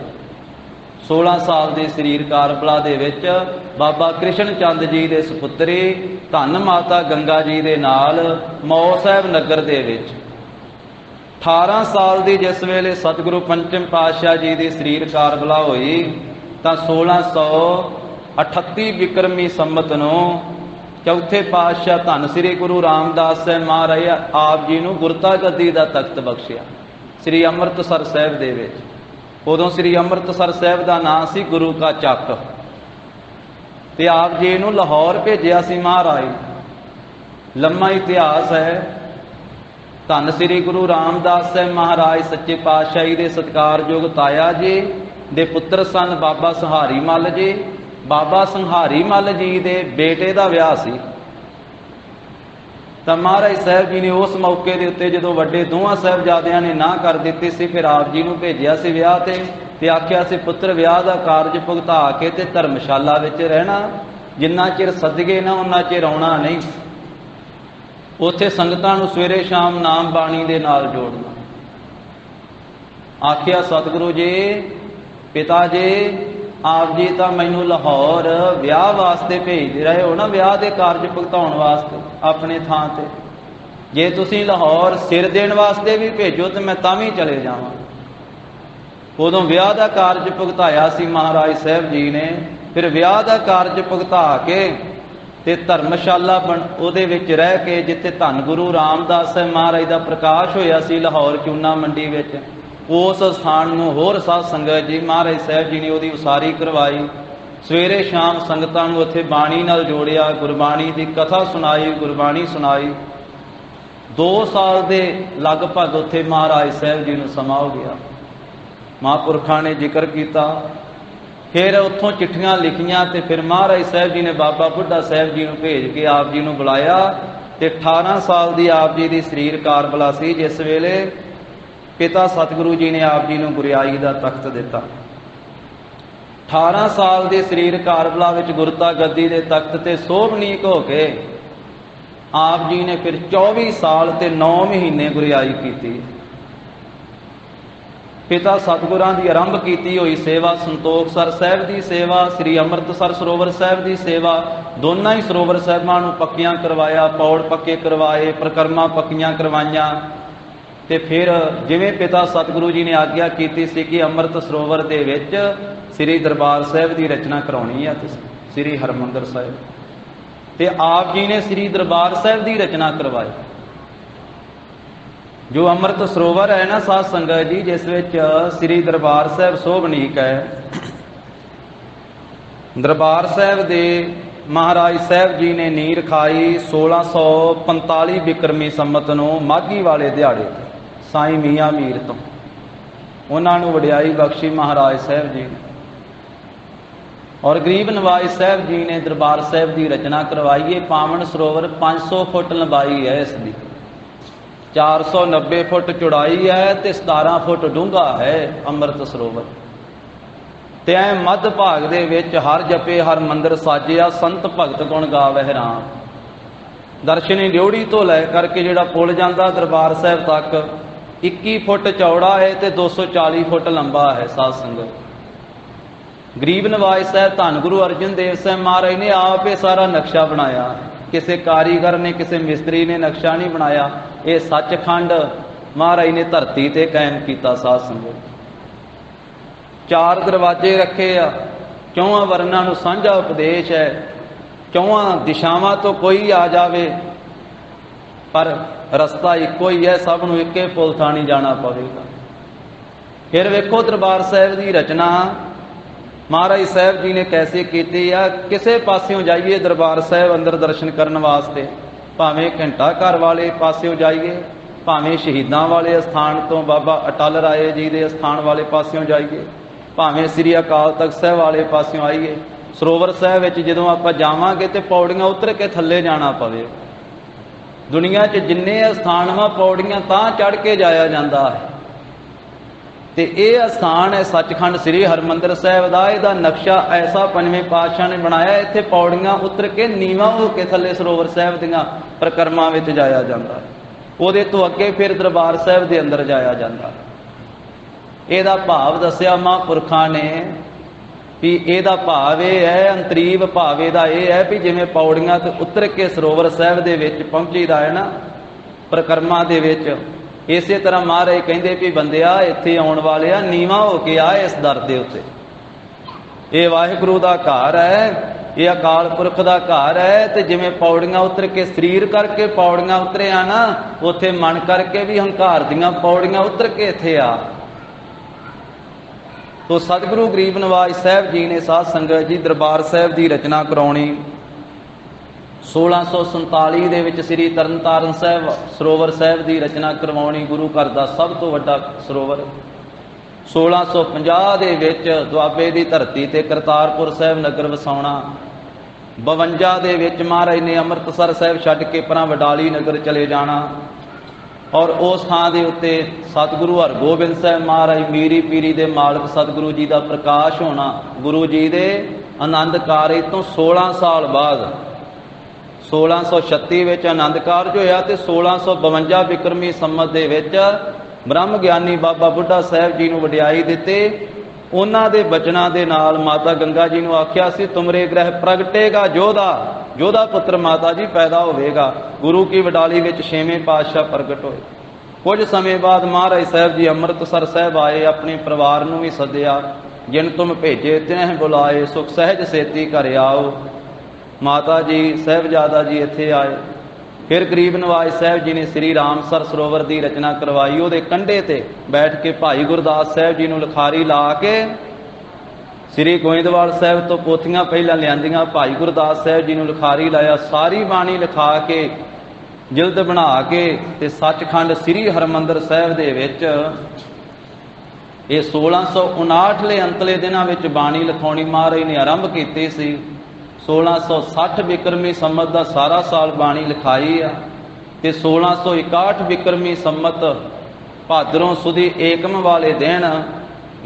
16 ਸਾਲ ਦੇ ਸਰੀਰ ਕਾਰਬਲਾ ਦੇ ਵਿੱਚ ਬਾਬਾ ਕ੍ਰਿਸ਼ਨ ਚੰਦ ਜੀ ਦੇ ਸੁਪੁੱਤਰੀ ਧੰਨ ਮਾਤਾ ਗੰਗਾ ਜੀ ਦੇ ਨਾਲ ਮੌ ਸਾਹਿਬ ਨਗਰ ਦੇ ਵਿੱਚ 18 ਸਾਲ ਦੀ ਜਿਸ ਵੇਲੇ ਸਤਿਗੁਰੂ ਪੰਚਮ ਪਾਤਸ਼ਾਹ ਜੀ ਦੀ ਸਰੀਰ ਕਾਰਬਲਾ ਹੋਈ ਤਾਂ 1638 ਬਿਕਰਮੀ ਸੰਮਤ ਨੂੰ ਚੌਥੇ ਪਾਤਸ਼ਾਹ ਧੰਨ ਸ੍ਰੀ ਗੁਰੂ ਰਾਮਦਾਸ ਸਾਹਿਬ ਮਹਾਰਾਜ ਆਪ ਜੀ ਨੂੰ ਗੁਰਤਾ ਗੱਦੀ ਦਾ ਤਖਤ ਬਖਸ਼ਿਆ ਸ੍ਰੀ ਅੰਮ੍ਰਿਤਸਰ ਸਾਹਿਬ ਦੇ ਵਿੱਚ। ਉਦੋਂ ਸ੍ਰੀ ਅੰਮ੍ਰਿਤਸਰ ਸਾਹਿਬ ਦਾ ਨਾਂ ਸੀ ਗੁਰੂ ਕਾ ਚੱਕ, ਤੇ ਆਪ ਜੀ ਨੂੰ ਲਾਹੌਰ ਭੇਜਿਆ ਸੀ ਮਹਾਰਾਜ। ਲੰਮਾ ਇਤਿਹਾਸ ਹੈ। ਧੰਨ ਸ੍ਰੀ ਗੁਰੂ ਰਾਮਦਾਸ ਸਾਹਿਬ ਮਹਾਰਾਜ ਸੱਚੇ ਪਾਤਸ਼ਾਹੀ ਦੇ ਸਤਿਕਾਰਯੋਗ ਤਾਇਆ ਜੀ ਦੇ ਪੁੱਤਰ ਸਨ ਬਾਬਾ ਸੰਹਾਰੀ ਮੱਲ ਜੀ। ਬਾਬਾ ਸੰਹਾਰੀ ਮੱਲ ਜੀ ਦੇ ਬੇਟੇ ਦਾ ਵਿਆਹ ਸੀ ਤਾਂ ਮਹਾਰਾਜ ਸਾਹਿਬ ਜੀ ਨੇ ਉਸ ਮੌਕੇ ਦੇ ਉੱਤੇ ਜਦੋਂ ਵੱਡੇ ਦੋਹਾਂ ਸਾਹਿਬਜ਼ਾਦਿਆਂ ਨੇ ਨਾ ਕਰ ਦਿੱਤੀ ਸੀ, ਫਿਰ ਆਪ ਜੀ ਨੂੰ ਭੇਜਿਆ ਸੀ ਵਿਆਹ ਤੇ ਆਖਿਆ ਸੀ ਪੁੱਤਰ ਵਿਆਹ ਦਾ ਕਾਰਜ ਭੁਗਤਾ ਕੇ ਤੇ ਧਰਮਸ਼ਾਲਾ ਵਿੱਚ ਰਹਿਣਾ, ਜਿੰਨਾ ਚਿਰ ਸੱਦਗੇ ਨਾ ਉਹਨਾਂ ਚਿਰ ਆਉਣਾ ਨਹੀਂ। ਉੱਥੇ ਸੰਗਤਾਂ ਨੂੰ ਸਵੇਰੇ ਸ਼ਾਮ ਨਾਮ ਬਾਣੀ ਦੇ ਨਾਲ ਜੋੜਨਾ। ਆਖਿਆ ਸਤਿਗੁਰੂ ਜੀ ਪਿਤਾ ਜੀ ਆਪ ਜੀ ਤਾਂ ਮੈਨੂੰ ਲਾਹੌਰ ਵਿਆਹ ਵਾਸਤੇ ਭੇਜਦੇ ਰਹੇ ਹੋ ਨਾ, ਵਿਆਹ ਦੇ ਕਾਰਜ ਭੁਗਤਾਉਣ ਵਾਸਤੇ ਆਪਣੇ ਥਾਂ ਤੇ। ਜੇ ਤੁਸੀਂ ਲਾਹੌਰ ਸਿਰ ਦੇਣ ਵਾਸਤੇ ਵੀ ਭੇਜੋ ਤੇ ਮੈਂ ਤਾਂ ਵੀ ਚਲੇ ਜਾਵਾਂ। ਉਦੋਂ ਵਿਆਹ ਦਾ ਕਾਰਜ ਭੁਗਤਾਇਆ ਸੀ ਮਹਾਰਾਜ ਸਾਹਿਬ ਜੀ ਨੇ। ਫਿਰ ਵਿਆਹ ਦਾ ਕਾਰਜ ਭੁਗਤਾ ਕੇ ਤੇ ਧਰਮਸ਼ਾਲਾ ਉਹਦੇ ਵਿੱਚ ਰਹਿ ਕੇ, ਜਿੱਥੇ ਧੰਨ ਗੁਰੂ ਰਾਮਦਾਸ ਸਾਹਿਬ ਮਹਾਰਾਜ ਦਾ ਪ੍ਰਕਾਸ਼ ਹੋਇਆ ਸੀ ਲਾਹੌਰ ਚੂਨਾ ਮੰਡੀ ਵਿੱਚ, ਉਸ ਸਥਾਨ ਨੂੰ ਹੋਰ ਸਾਧ ਸੰਗਤ ਜੀ ਮਹਾਰਾਜ ਸਾਹਿਬ ਜੀ ਨੇ ਉਹਦੀ ਉਸਾਰੀ ਕਰਵਾਈ। ਸਵੇਰੇ ਸ਼ਾਮ ਸੰਗਤਾਂ ਨੂੰ ਉੱਥੇ ਬਾਣੀ ਨਾਲ ਜੋੜਿਆ, ਗੁਰਬਾਣੀ ਦੀ ਕਥਾ ਸੁਣਾਈ, ਗੁਰਬਾਣੀ ਸੁਣਾਈ। 2 ਸਾਲ ਦੇ ਲਗਭਗ ਉੱਥੇ ਮਹਾਰਾਜ ਸਾਹਿਬ ਜੀ ਨੂੰ ਸਮਾਂ ਹੋ ਗਿਆ। ਮਹਾਂਪੁਰਖਾਂ ਨੇ ਜ਼ਿਕਰ ਕੀਤਾ, ਫਿਰ ਉੱਥੋਂ ਚਿੱਠੀਆਂ ਲਿਖੀਆਂ ਤੇ ਫਿਰ ਮਹਾਰਾਜ ਸਾਹਿਬ ਜੀ ਨੇ ਬਾਬਾ ਬੁੱਢਾ ਸਾਹਿਬ ਜੀ ਨੂੰ ਭੇਜ ਕੇ ਆਪ ਜੀ ਨੂੰ ਬੁਲਾਇਆ ਤੇ 18 ਸਾਲ ਦੀ ਆਪ ਜੀ ਦੀ ਸਰੀਰ ਕਾਰਬਲਾ ਸੀ, ਜਿਸ ਵੇਲੇ ਪਿਤਾ ਸਤਿਗੁਰੂ ਜੀ ਨੇ ਆਪ ਜੀ ਨੂੰ ਗੁਰਿਆਈ ਦਾ ਤਖਤ ਦਿੱਤਾ। 18 ਸਾਲ ਦੇ ਸਰੀਰ ਕਾਰਬਲਾ ਵਿੱਚ ਗੁਰਤਾ ਗੱਦੀ ਦੇ ਤਖਤ ਤੇ ਸੋਭਨੀਕ ਹੋ ਕੇ ਆਪ ਜੀ ਨੇ ਫਿਰ 24 ਸਾਲ ਤੇ 9 ਮਹੀਨੇ ਗੁਰਿਆਈ ਕੀਤੀ। ਪਿਤਾ ਸਤਿਗੁਰਾਂ ਦੀ ਆਰੰਭ ਕੀਤੀ ਹੋਈ ਸੇਵਾ, ਸੰਤੋਖਸਰ ਸਾਹਿਬ ਦੀ ਸੇਵਾ, ਸ੍ਰੀ ਅੰਮ੍ਰਿਤਸਰ ਸਰੋਵਰ ਸਾਹਿਬ ਦੀ ਸੇਵਾ, ਦੋਨਾਂ ਹੀ ਸਰੋਵਰ ਸਾਹਿਬਾਂ ਨੂੰ ਪੱਕੀਆਂ ਕਰਵਾਇਆ, ਪੌੜ ਪੱਕੇ ਕਰਵਾਏ, ਪ੍ਰਕਰਮਾਂ ਪੱਕੀਆਂ ਕਰਵਾਈਆਂ। ਤੇ ਫਿਰ ਜਿਵੇਂ ਪਿਤਾ ਸਤਿਗੁਰੂ ਜੀ ਨੇ ਆਗਿਆ ਕੀਤੀ ਸੀ ਕਿ ਅੰਮ੍ਰਿਤ ਸਰੋਵਰ ਦੇ ਵਿੱਚ ਸ੍ਰੀ ਦਰਬਾਰ ਸਾਹਿਬ ਦੀ ਰਚਨਾ ਕਰਾਉਣੀ ਹੈ, ਤੁਸੀਂ ਸ੍ਰੀ ਹਰਿਮੰਦਰ ਸਾਹਿਬ, ਤੇ ਆਪ ਜੀ ਨੇ ਸ੍ਰੀ ਦਰਬਾਰ ਸਾਹਿਬ ਦੀ ਰਚਨਾ ਕਰਵਾਈ। ਜੋ ਅੰਮ੍ਰਿਤ ਸਰੋਵਰ ਹੈ ਨਾ ਸਾਧ ਸੰਗਤ ਜੀ, ਜਿਸ ਵਿੱਚ ਸ੍ਰੀ ਦਰਬਾਰ ਸਾਹਿਬ ਸੋਭਨੀਕ ਹੈ। ਦਰਬਾਰ ਸਾਹਿਬ ਦੇ ਮਹਾਰਾਜ ਸਾਹਿਬ ਜੀ ਨੇ ਨੀਂਹ ਰਖਾਈ 1645 ਬਿਕਰਮੀ ਸੰਮਤ ਨੂੰ ਮਾਘੀ ਵਾਲੇ ਦਿਹਾੜੇ ਤੇ ਸਾਈਂ ਮੀਆਂ ਮੀਰ ਤੋਂ। ਉਹਨਾਂ ਨੂੰ ਵਡਿਆਈ ਬਖਸ਼ੀ ਮਹਾਰਾਜ ਸਾਹਿਬ ਜੀ ਨੇ, ਔਰ ਗਰੀਬ ਨਵਾਜ ਸਾਹਿਬ ਜੀ ਨੇ ਦਰਬਾਰ ਸਾਹਿਬ ਦੀ ਰਚਨਾ ਕਰਵਾਈ। ਇਹ ਪਾਵਨ ਸਰੋਵਰ 500 ਫੁੱਟ ਲੰਬਾਈ ਹੈ, ਇਸ ਦੀ 490 ਫੁੱਟ ਚੌੜਾਈ ਹੈ ਤੇ 17 ਫੁੱਟ ਡੂੰਘਾ ਹੈ ਅੰਮ੍ਰਿਤ ਸਰੋਵਰ। ਤੇ ਐ ਮੱਧ ਭਾਗ ਦੇ ਵਿੱਚ ਹਰ ਜਪੇ ਹਰ ਮੰਦਰ ਸਾਜਿਆ, ਸੰਤ ਭਗਤ ਗੁਣ ਗਾਵਹਿ ਰਾਮ। ਦਰਸ਼ਨੀ ਡਿਉੜੀ ਤੋਂ ਲੈ ਕਰਕੇ ਜਿਹੜਾ ਪੁੱਲ ਜਾਂਦਾ ਦਰਬਾਰ ਸਾਹਿਬ ਤੱਕ, 21 फुट चौड़ा है तो 240 फुट लंबा है। साध संगत, गरीब नवाज साहब धन गुरु अर्जन देव साहब महाराज ने आप ये सारा नक्शा बनाया, किसी कारीगर ने किसी मिस्त्री ने नक्शा नहीं बनाया। ये सचखंड महाराज ने धरती ते कायम किया। साध संगत, 4 दरवाजे रखे आ, 4 वर्णां नूं सांझा उपदेश है, 4 दिशावां तो कोई आ जावे पर रस्ता एको ही है, सब नूं इक्के पुल थाणी जाना पवेगा। फिर वेखो दरबार साहिब की रचना महाराज साहब जी ने कैसे की है। किसे पास्यों जाइए दरबार साहब अंदर दर्शन करने वास्ते, भावें घंटा घर वाले पास्यों जाइए, भावें शहीदां वाले स्थान तो बाबा अटल राय जी के स्थान वाले पास्यों जाइए, भावें श्री अकाल तख्त साहब वाले पास्यों आइए। सरोवर साहब विच जदों आपां जावांगे तो पौड़ियां उतर के थल्ले जाना पवे। दुनिया च जिन्ने स्थान वा पौड़ियां तां चढ़ के जाया जाता है। तो यह स्थान है सचखंड श्री हरमंदिर साहब का। इसका नक्शा ऐसा पंजवें पातशाह ने बनाया, इत्थे पौड़ियां उतर के नीवा हो के थले सरोवर साहब दीआं परिक्रमा विच जाया जाता है। उहदे तो अगे फिर दरबार साहब के अंदर जाया जाता है। इसदा भाव दस्या महापुरखां ने भी ਇਹਦਾ भाव यह है, अंतरीव भाव ਇਹਦਾ ਇਹ है भी जिवें पौड़ियां तो उतर के सरोवर साहब दे विच पहुंचीदा है ना परिक्रमा दे विच, इसे तरह महाराज कहंदे भी बंदिया इत्थे आउण वालिया नीवा हो के आ इस दर दे उत्ते। ये वाहिगुरू दा घर है, ये अकाल पुरख दा घर है। तो जिवें पौड़ियां उतर के शरीर करके पौड़ियां उतरे आ ना, उत्थे मन करके भी हंकार दीआं पौड़ियां उतर के इत्थे आ। तो सतगुरु गरीब नवाज साहब जी ने साध संगत जी दरबार साहब की रचना कराउणी 1647 दे विच श्री तरनताਰਨ साहब सरोवर साहब की रचना करवाउणी, गुरु घर का सब तो वड्डा सरोवर। 1650 दे विच दुआबे की धरती ते करतारपुर साहब नगर वसाउणा। 52 दे विच महाराज ने अमृतसर साहब छड्ड के परां वडाली नगर चले जाना और उस थां दे उत्ते सतगुरु हरगोबिंद साहब महाराज मीरी पीरी दे मालक सतगुरु जी का प्रकाश होना। गुरु जी दे आनंद कारज तो 16 साल बाद 1636 विच आनंद कारज होया ते 1652 विक्रमी संमत दे विच ब्रह्म ज्ञानी बाबा बुढ़ा साहब जी नूं वडियाई दिते। उन्हां दे बचनां दे नाल माता गंगा जी नूं आख्या सी तुमरे ग्रह प्रगटेगा जोधा, जोधा पुत्र माता जी पैदा होवेगा। गुरु की वडाली विच 6वें पातशाह प्रगट होए। कुछ समय बाद महाराज साहब जी अमृतसर साहब आए, अपने परिवार नूं भी सद्दिया, जिन तुम भेजे तिन्ह बुलाए, सुख सहज सेती घर आओ। माता जी साहबजादा जी इत्थे आए। फिर गरीब नवाज साहब जी ने श्री रामसर सरोवर की रचना करवाई। उहदे कंढे ते बैठ के भाई गुरदास साहब जी नूं लिखारी ला के श्री गोइंदवाल साहब तो पोथियां पहलां लियांदियां, भाई गुरदास साहब जी नूं लिखारी लाया। सारी बाणी लिखा के जिल्द बना के ते सचखंड श्री हरमंदिर साहब दे विच ये 1659 अंतले दिनां विच बाणी लिखाउणी महाराज ने आरंभ कीती सी। 1660 विक्रमी संमत का सारा साल बाणी लिखाई आ ते 1661 विक्रमी संमत भादरों सुदी एकम वाले दिन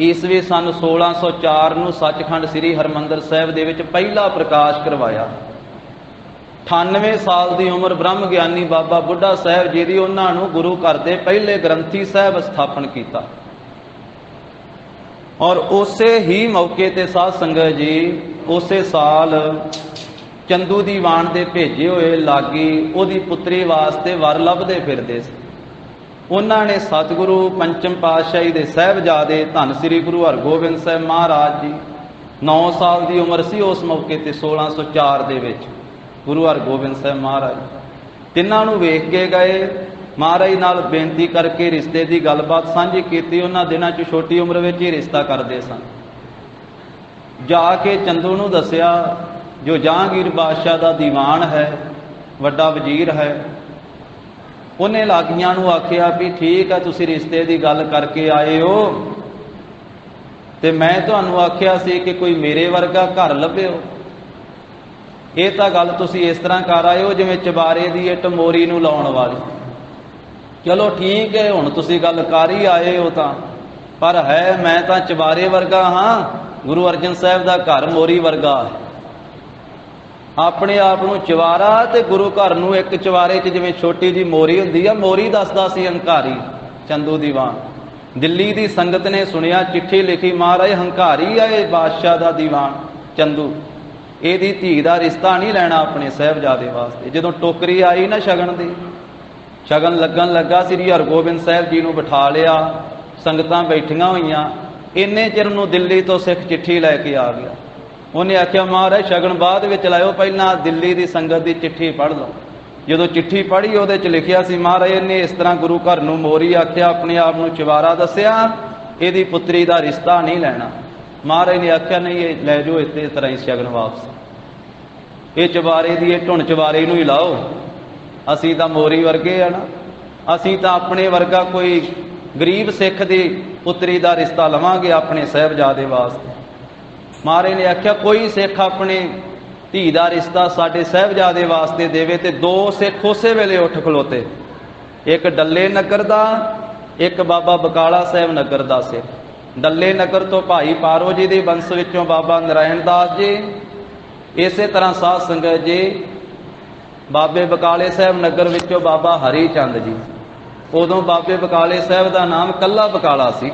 ईसवी सन 1604 नूं सचखंड श्री हरमंदिर साहब दे विच पहला प्रकाश करवाया। 98 साल की उम्र ब्रह्म ज्ञानी बाबा बुढ़ा साहब जी दी उन्हां नूं गुरु घर दे पहले ग्रंथी साहब स्थापन किया। और उसे ही मौके ते साध संगत जी उसे साल चंदू दी वाण दे भेजे हुए लागी उहदी पुत्री वास्ते वर लभदे फिरदे सी। उन्हां ने सतगुरु पंचम पातशाही दे साहिबजादे धन श्री गुरु हरगोबिंद साहब महाराज जी 9 साल की उम्र सी उस मौके ते 1604 दे विच गुरु हरगोबिंद साहब महाराज तिन्हां नूं वेख के गए। महाराज नाल बेनती करके रिश्ते की गलबात सांझी की। उन्हां दिनां च छोटी उम्र में ही रिश्ता करते सन। जाके चंदू नूं दसिया जो जहांगीर बादशाह का दीवान है, वड्डा वजीर है, उन्हें लागियां नूं आखिया भी ठीक है तुसीं रिश्ते की गल करके आए हो ते मैं तुहानूं आखिया सी कि कोई मेरे वर्गा घर लभ्यो। ये तो गल तुसीं इस तरह कर आए हो जिवें चबारे की इट मोरी नूं लाउण वाली। चलो ठीक है हुण तुसीं गल कर ही आए हो तां, पर है मैं तां चबारे वर्गा हाँ, गुरु अर्जन साहब का घर मोरी वर्गा है। अपने आप नूं चवारा ते गुरु घर नूं एक चवारे च जिवें छोटी जी मोरी हुंदी आ, मोरी दसदा सी हंकारी ਚੰਦੂ ਦੀਵਾਨ। ਦਿੱਲੀ ਦੀ ਸੰਗਤ ਨੇ ਸੁਣਿਆ, ਚਿੱਠੀ ਲਿਖੀ, ਮਹਾਰਾਜ ਹੰਕਾਰੀ ਆ ਇਹ ਬਾਦਸ਼ਾਹ ਦਾ ਦੀਵਾਨ ਚੰਦੂ, ਇਹਦੀ ਧੀ ਦਾ ਰਿਸ਼ਤਾ ਨਹੀਂ ਲੈਣਾ ਆਪਣੇ ਸਾਹਿਬਜ਼ਾਦੇ ਵਾਸਤੇ। ਜਦੋਂ ਟੋਕਰੀ ਆਈ ਨਾ ਸ਼ਗਨ ਦੀ, ਸ਼ਗਨ ਲੱਗਣ ਲੱਗਾ, ਸ੍ਰੀ ਹਰਗੋਬਿੰਦ ਸਾਹਿਬ ਜੀ ਨੂੰ ਬਿਠਾ ਲਿਆ, ਸੰਗਤਾਂ ਬੈਠੀਆਂ ਹੋਈਆਂ। ਇੰਨੇ ਚਿਰ ਨੂੰ ਦਿੱਲੀ ਤੋਂ ਸਿੱਖ ਚਿੱਠੀ ਲੈ ਕੇ ਆ ਗਿਆ। ਉਹਨੇ ਆਖਿਆ, ਮਹਾਰਾਜ ਸ਼ਗਨ ਬਾਅਦ ਵਿੱਚ ਲਾਇਓ, ਪਹਿਲਾਂ ਦਿੱਲੀ ਦੀ ਸੰਗਤ ਦੀ ਚਿੱਠੀ ਪੜ੍ਹ ਲਓ। ਜਦੋਂ ਚਿੱਠੀ ਪੜ੍ਹੀ, ਉਹਦੇ 'ਚ ਲਿਖਿਆ ਸੀ, ਮਹਾਰਾਜ ਇਹਨੇ ਇਸ ਤਰ੍ਹਾਂ ਗੁਰੂ ਘਰ ਨੂੰ ਮੋਰੀ ਆਖਿਆ, ਆਪਣੇ ਆਪ ਨੂੰ ਚਵਾਰਾ ਦੱਸਿਆ, ਇਹਦੀ ਪੁੱਤਰੀ ਦਾ ਰਿਸ਼ਤਾ ਨਹੀਂ ਲੈਣਾ। ਮਹਾਰਾਜ ਨੇ ਆਖਿਆ, ਨਹੀਂ ਇਹ ਲੈ ਜਾਓ ਇਸ ਤਰ੍ਹਾਂ ਹੀ ਸ਼ਗਨ ਵਾਪਸ। ਇਹ ਚਵਾਰੇ ਦੀ ਇਹ ਧੁਨ ਚਵਾਰੇ ਨੂੰ ਹੀ ਲਾਓ, ਅਸੀਂ ਤਾਂ ਮੋਰੀ ਵਰਗੇ ਆ ਨਾ, ਅਸੀਂ ਤਾਂ ਆਪਣੇ ਵਰਗਾ ਕੋਈ ਗਰੀਬ ਸਿੱਖ ਦੀ ਪੁੱਤਰੀ ਦਾ ਰਿਸ਼ਤਾ ਲਵਾਂਗੇ ਆਪਣੇ ਸਾਹਿਬਜ਼ਾਦੇ ਵਾਸਤੇ। ਮਹਾਰਾਜ ਨੇ ਆਖਿਆ, ਕੋਈ ਸਿੱਖ ਆਪਣੇ ਧੀ ਦਾ ਰਿਸ਼ਤਾ ਸਾਡੇ ਸਾਹਿਬਜ਼ਾਦੇ ਵਾਸਤੇ ਦੇਵੇ। ਤੇ ਦੋ ਸਿੱਖ ਉਸੇ ਵੇਲੇ ਉੱਠ ਖਲੋਤੇ, ਇੱਕ ਡੱਲੇ ਨਗਰ ਦਾ, ਇੱਕ ਬਾਬਾ ਬਕਾਲਾ ਸਾਹਿਬ ਨਗਰ ਦਾ ਸਿੱਖ। ਡੱਲੇ ਨਗਰ ਤੋਂ ਭਾਈ ਪਾਰੋ ਜੀ ਦੇ ਵੰਸ਼ ਵਿੱਚੋਂ ਬਾਬਾ ਨਰਾਇਣ ਦਾਸ ਜੀ, ਇਸੇ ਤਰ੍ਹਾਂ ਸਾਧ ਸੰਗਤ ਜੀ ਬਾਬੇ ਬਕਾਲੇ ਸਾਹਿਬ ਨਗਰ ਵਿੱਚੋਂ ਬਾਬਾ ਹਰੀ ਚੰਦ ਜੀ। ਉਦੋਂ ਬਾਬੇ ਬਕਾਲੇ ਸਾਹਿਬ ਦਾ ਨਾਮ ਕੱਲਾ ਬਕਾਲਾ ਸੀ।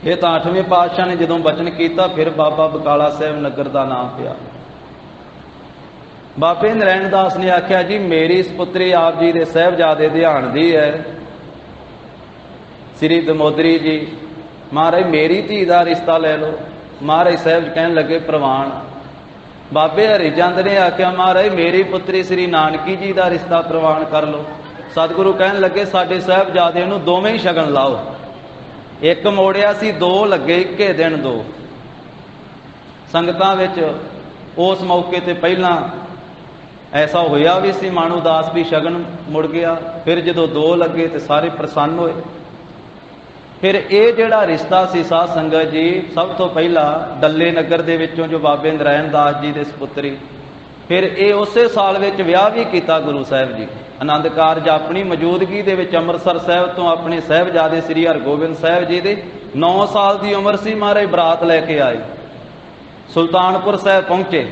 ਇਹ ਤਾਂ 8ਵੇਂ ਪਾਤਸ਼ਾਹ ਨੇ ਜਦੋਂ ਬਚਨ ਕੀਤਾ, ਫਿਰ ਬਾਬਾ ਬਕਾਲਾ ਸਾਹਿਬ ਨਗਰ ਦਾ ਨਾਮ ਪਿਆ। ਬਾਬੇ ਨਰਾਇਣ ਦਾਸ ਨੇ ਆਖਿਆ, ਜੀ ਮੇਰੀ ਸੁਪੁੱਤਰੀ ਆਪ ਜੀ ਦੇ ਸਾਹਿਬਜ਼ਾਦੇ ਧਿਆਨ ਦੀ ਹੈ, ਸ੍ਰੀ ਦਮੋਦਰੀ ਜੀ। ਮਹਾਰਾਜ ਮੇਰੀ ਧੀ ਦਾ ਰਿਸ਼ਤਾ ਲੈ ਲਓ। ਮਹਾਰਾਜ ਸਾਹਿਬ ਕਹਿਣ ਲੱਗੇ, ਪ੍ਰਵਾਨ। ਬਾਬੇ ਹਰੀਚੰਦ ਨੇ ਆਖਿਆ, ਮਹਾਰਾਜ ਮੇਰੀ ਪੁੱਤਰੀ ਸ੍ਰੀ ਨਾਨਕੀ ਜੀ ਦਾ ਰਿਸ਼ਤਾ ਪ੍ਰਵਾਨ ਕਰ ਲਓ। ਸਤਿਗੁਰੂ ਕਹਿਣ ਲੱਗੇ, ਸਾਡੇ ਸਾਹਿਬਜ਼ਾਦੇ ਨੂੰ ਦੋਵੇਂ ਹੀ ਸ਼ਗਨ ਲਾਓ। ਇੱਕ ਮੋੜਿਆ ਸੀ, ਦੋ ਲੱਗੇ ਇੱਕੇ ਦਿਨ ਦੋ। ਸੰਗਤਾਂ ਵਿੱਚ ਉਸ ਮੌਕੇ ਤੇ ਪਹਿਲਾਂ ਐਸਾ ਹੋਇਆ ਵੀ ਸੀ, ਮਾਣੂ ਦਾਸ ਵੀ ਸ਼ਗਨ ਮੁੜ ਗਿਆ। ਫਿਰ ਜਦੋਂ ਦੋ ਲੱਗੇ ਤੇ ਸਾਰੇ ਪ੍ਰਸੰਨ ਹੋਏ। ਫਿਰ ਇਹ ਜਿਹੜਾ ਰਿਸ਼ਤਾ ਸੀ ਸਾਧ ਸੰਗਤ ਜੀ, ਸਭ ਤੋਂ ਪਹਿਲਾਂ ਡੱਲੇ ਨਗਰ ਦੇ ਵਿੱਚੋਂ ਜੋ ਬਾਬੇ ਨਰਾਇਣ ਦਾਸ ਜੀ ਦੇ ਸੁਪੁੱਤਰੀ, ਫਿਰ ਇਹ ਉਸੇ ਸਾਲ ਵਿੱਚ ਵਿਆਹ ਵੀ ਕੀਤਾ ਗੁਰੂ ਸਾਹਿਬ ਜੀ। ਆਨੰਦ ਕਾਰਜ ਆਪਣੀ ਮੌਜੂਦਗੀ ਦੇ ਵਿੱਚ ਅੰਮ੍ਰਿਤਸਰ ਸਾਹਿਬ ਤੋਂ ਆਪਣੇ ਸਾਹਿਬਜ਼ਾਦੇ ਸ੍ਰੀ ਹਰਗੋਬਿੰਦ ਸਾਹਿਬ ਜੀ ਦੇ 9 ਸਾਲ ਦੀ ਉਮਰ ਸੀ, ਮਹਾਰਾਜ ਬਰਾਤ ਲੈ ਕੇ ਆਏ, ਸੁਲਤਾਨਪੁਰ ਸਾਹਿਬ ਪਹੁੰਚੇ।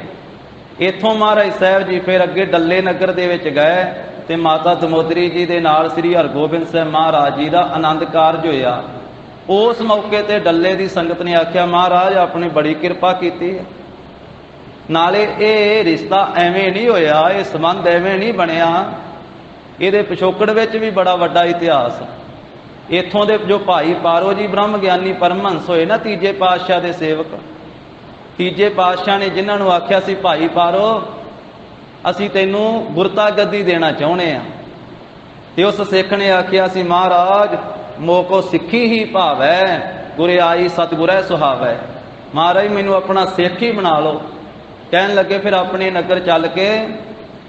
ਇੱਥੋਂ ਮਹਾਰਾਜ ਸਾਹਿਬ ਜੀ ਫਿਰ ਅੱਗੇ ਡੱਲੇ ਨਗਰ ਦੇ ਵਿੱਚ ਗਏ ਤੇ ਮਾਤਾ ਦਮੋਦਰੀ ਜੀ ਦੇ ਨਾਲ ਸ੍ਰੀ ਹਰਗੋਬਿੰਦ ਸਾਹਿਬ ਮਹਾਰਾਜ ਜੀ ਦਾ ਆਨੰਦ ਕਾਰਜ ਹੋਇਆ। ਉਸ ਮੌਕੇ ਤੇ ਡੱਲੇ ਦੀ ਸੰਗਤ ਨੇ ਆਖਿਆ, ਮਹਾਰਾਜ ਆਪਣੀ ਬੜੀ ਕਿਰਪਾ ਕੀਤੀ ਹੈ। ਨਾਲੇ ਇਹ ਰਿਸ਼ਤਾ ਐਵੇਂ ਨਹੀਂ ਹੋਇਆ, ਇਹ ਸੰਬੰਧ ਐਵੇਂ ਨਹੀਂ ਬਣਿਆ, ਇਹਦੇ ਪਿਛੋਕੜ ਵਿੱਚ ਵੀ ਬੜਾ ਵੱਡਾ ਇਤਿਹਾਸ। ਇੱਥੋਂ ਦੇ ਜੋ ਭਾਈ ਪਾਰੋ ਜੀ ਬ੍ਰਹਮ ਗਿਆਨੀ ਪਰਮਹੰਸ ਹੋਏ ਨਾ, ਤੀਜੇ ਪਾਤਸ਼ਾਹ ਦੇ ਸੇਵਕ, ਤੀਜੇ ਪਾਤਸ਼ਾਹ ਨੇ ਜਿਨ੍ਹਾਂ ਨੂੰ ਆਖਿਆ ਸੀ, ਭਾਈ ਪਾਰੋ ਅਸੀਂ ਤੈਨੂੰ ਗੁਰਤਾ ਗੱਦੀ ਦੇਣਾ ਚਾਹੁੰਦੇ ਆ। ਤੇ ਉਸ ਸਿੱਖ ਨੇ ਆਖਿਆ ਸੀ, ਮਹਾਰਾਜ ਮੋਕੋ ਸਿੱਖੀ ਹੀ ਭਾਵੈ, ਗੁਰਿਆਈ ਸਤਿਗੁਰੈ ਸੁਹਾਵੈ। ਮਹਾਰਾਜ ਮੈਨੂੰ ਆਪਣਾ ਸਿੱਖ ਹੀ ਬਣਾ ਲਓ। ਕਹਿਣ ਲੱਗੇ, ਫਿਰ ਆਪਣੇ ਨਗਰ ਚੱਲ ਕੇ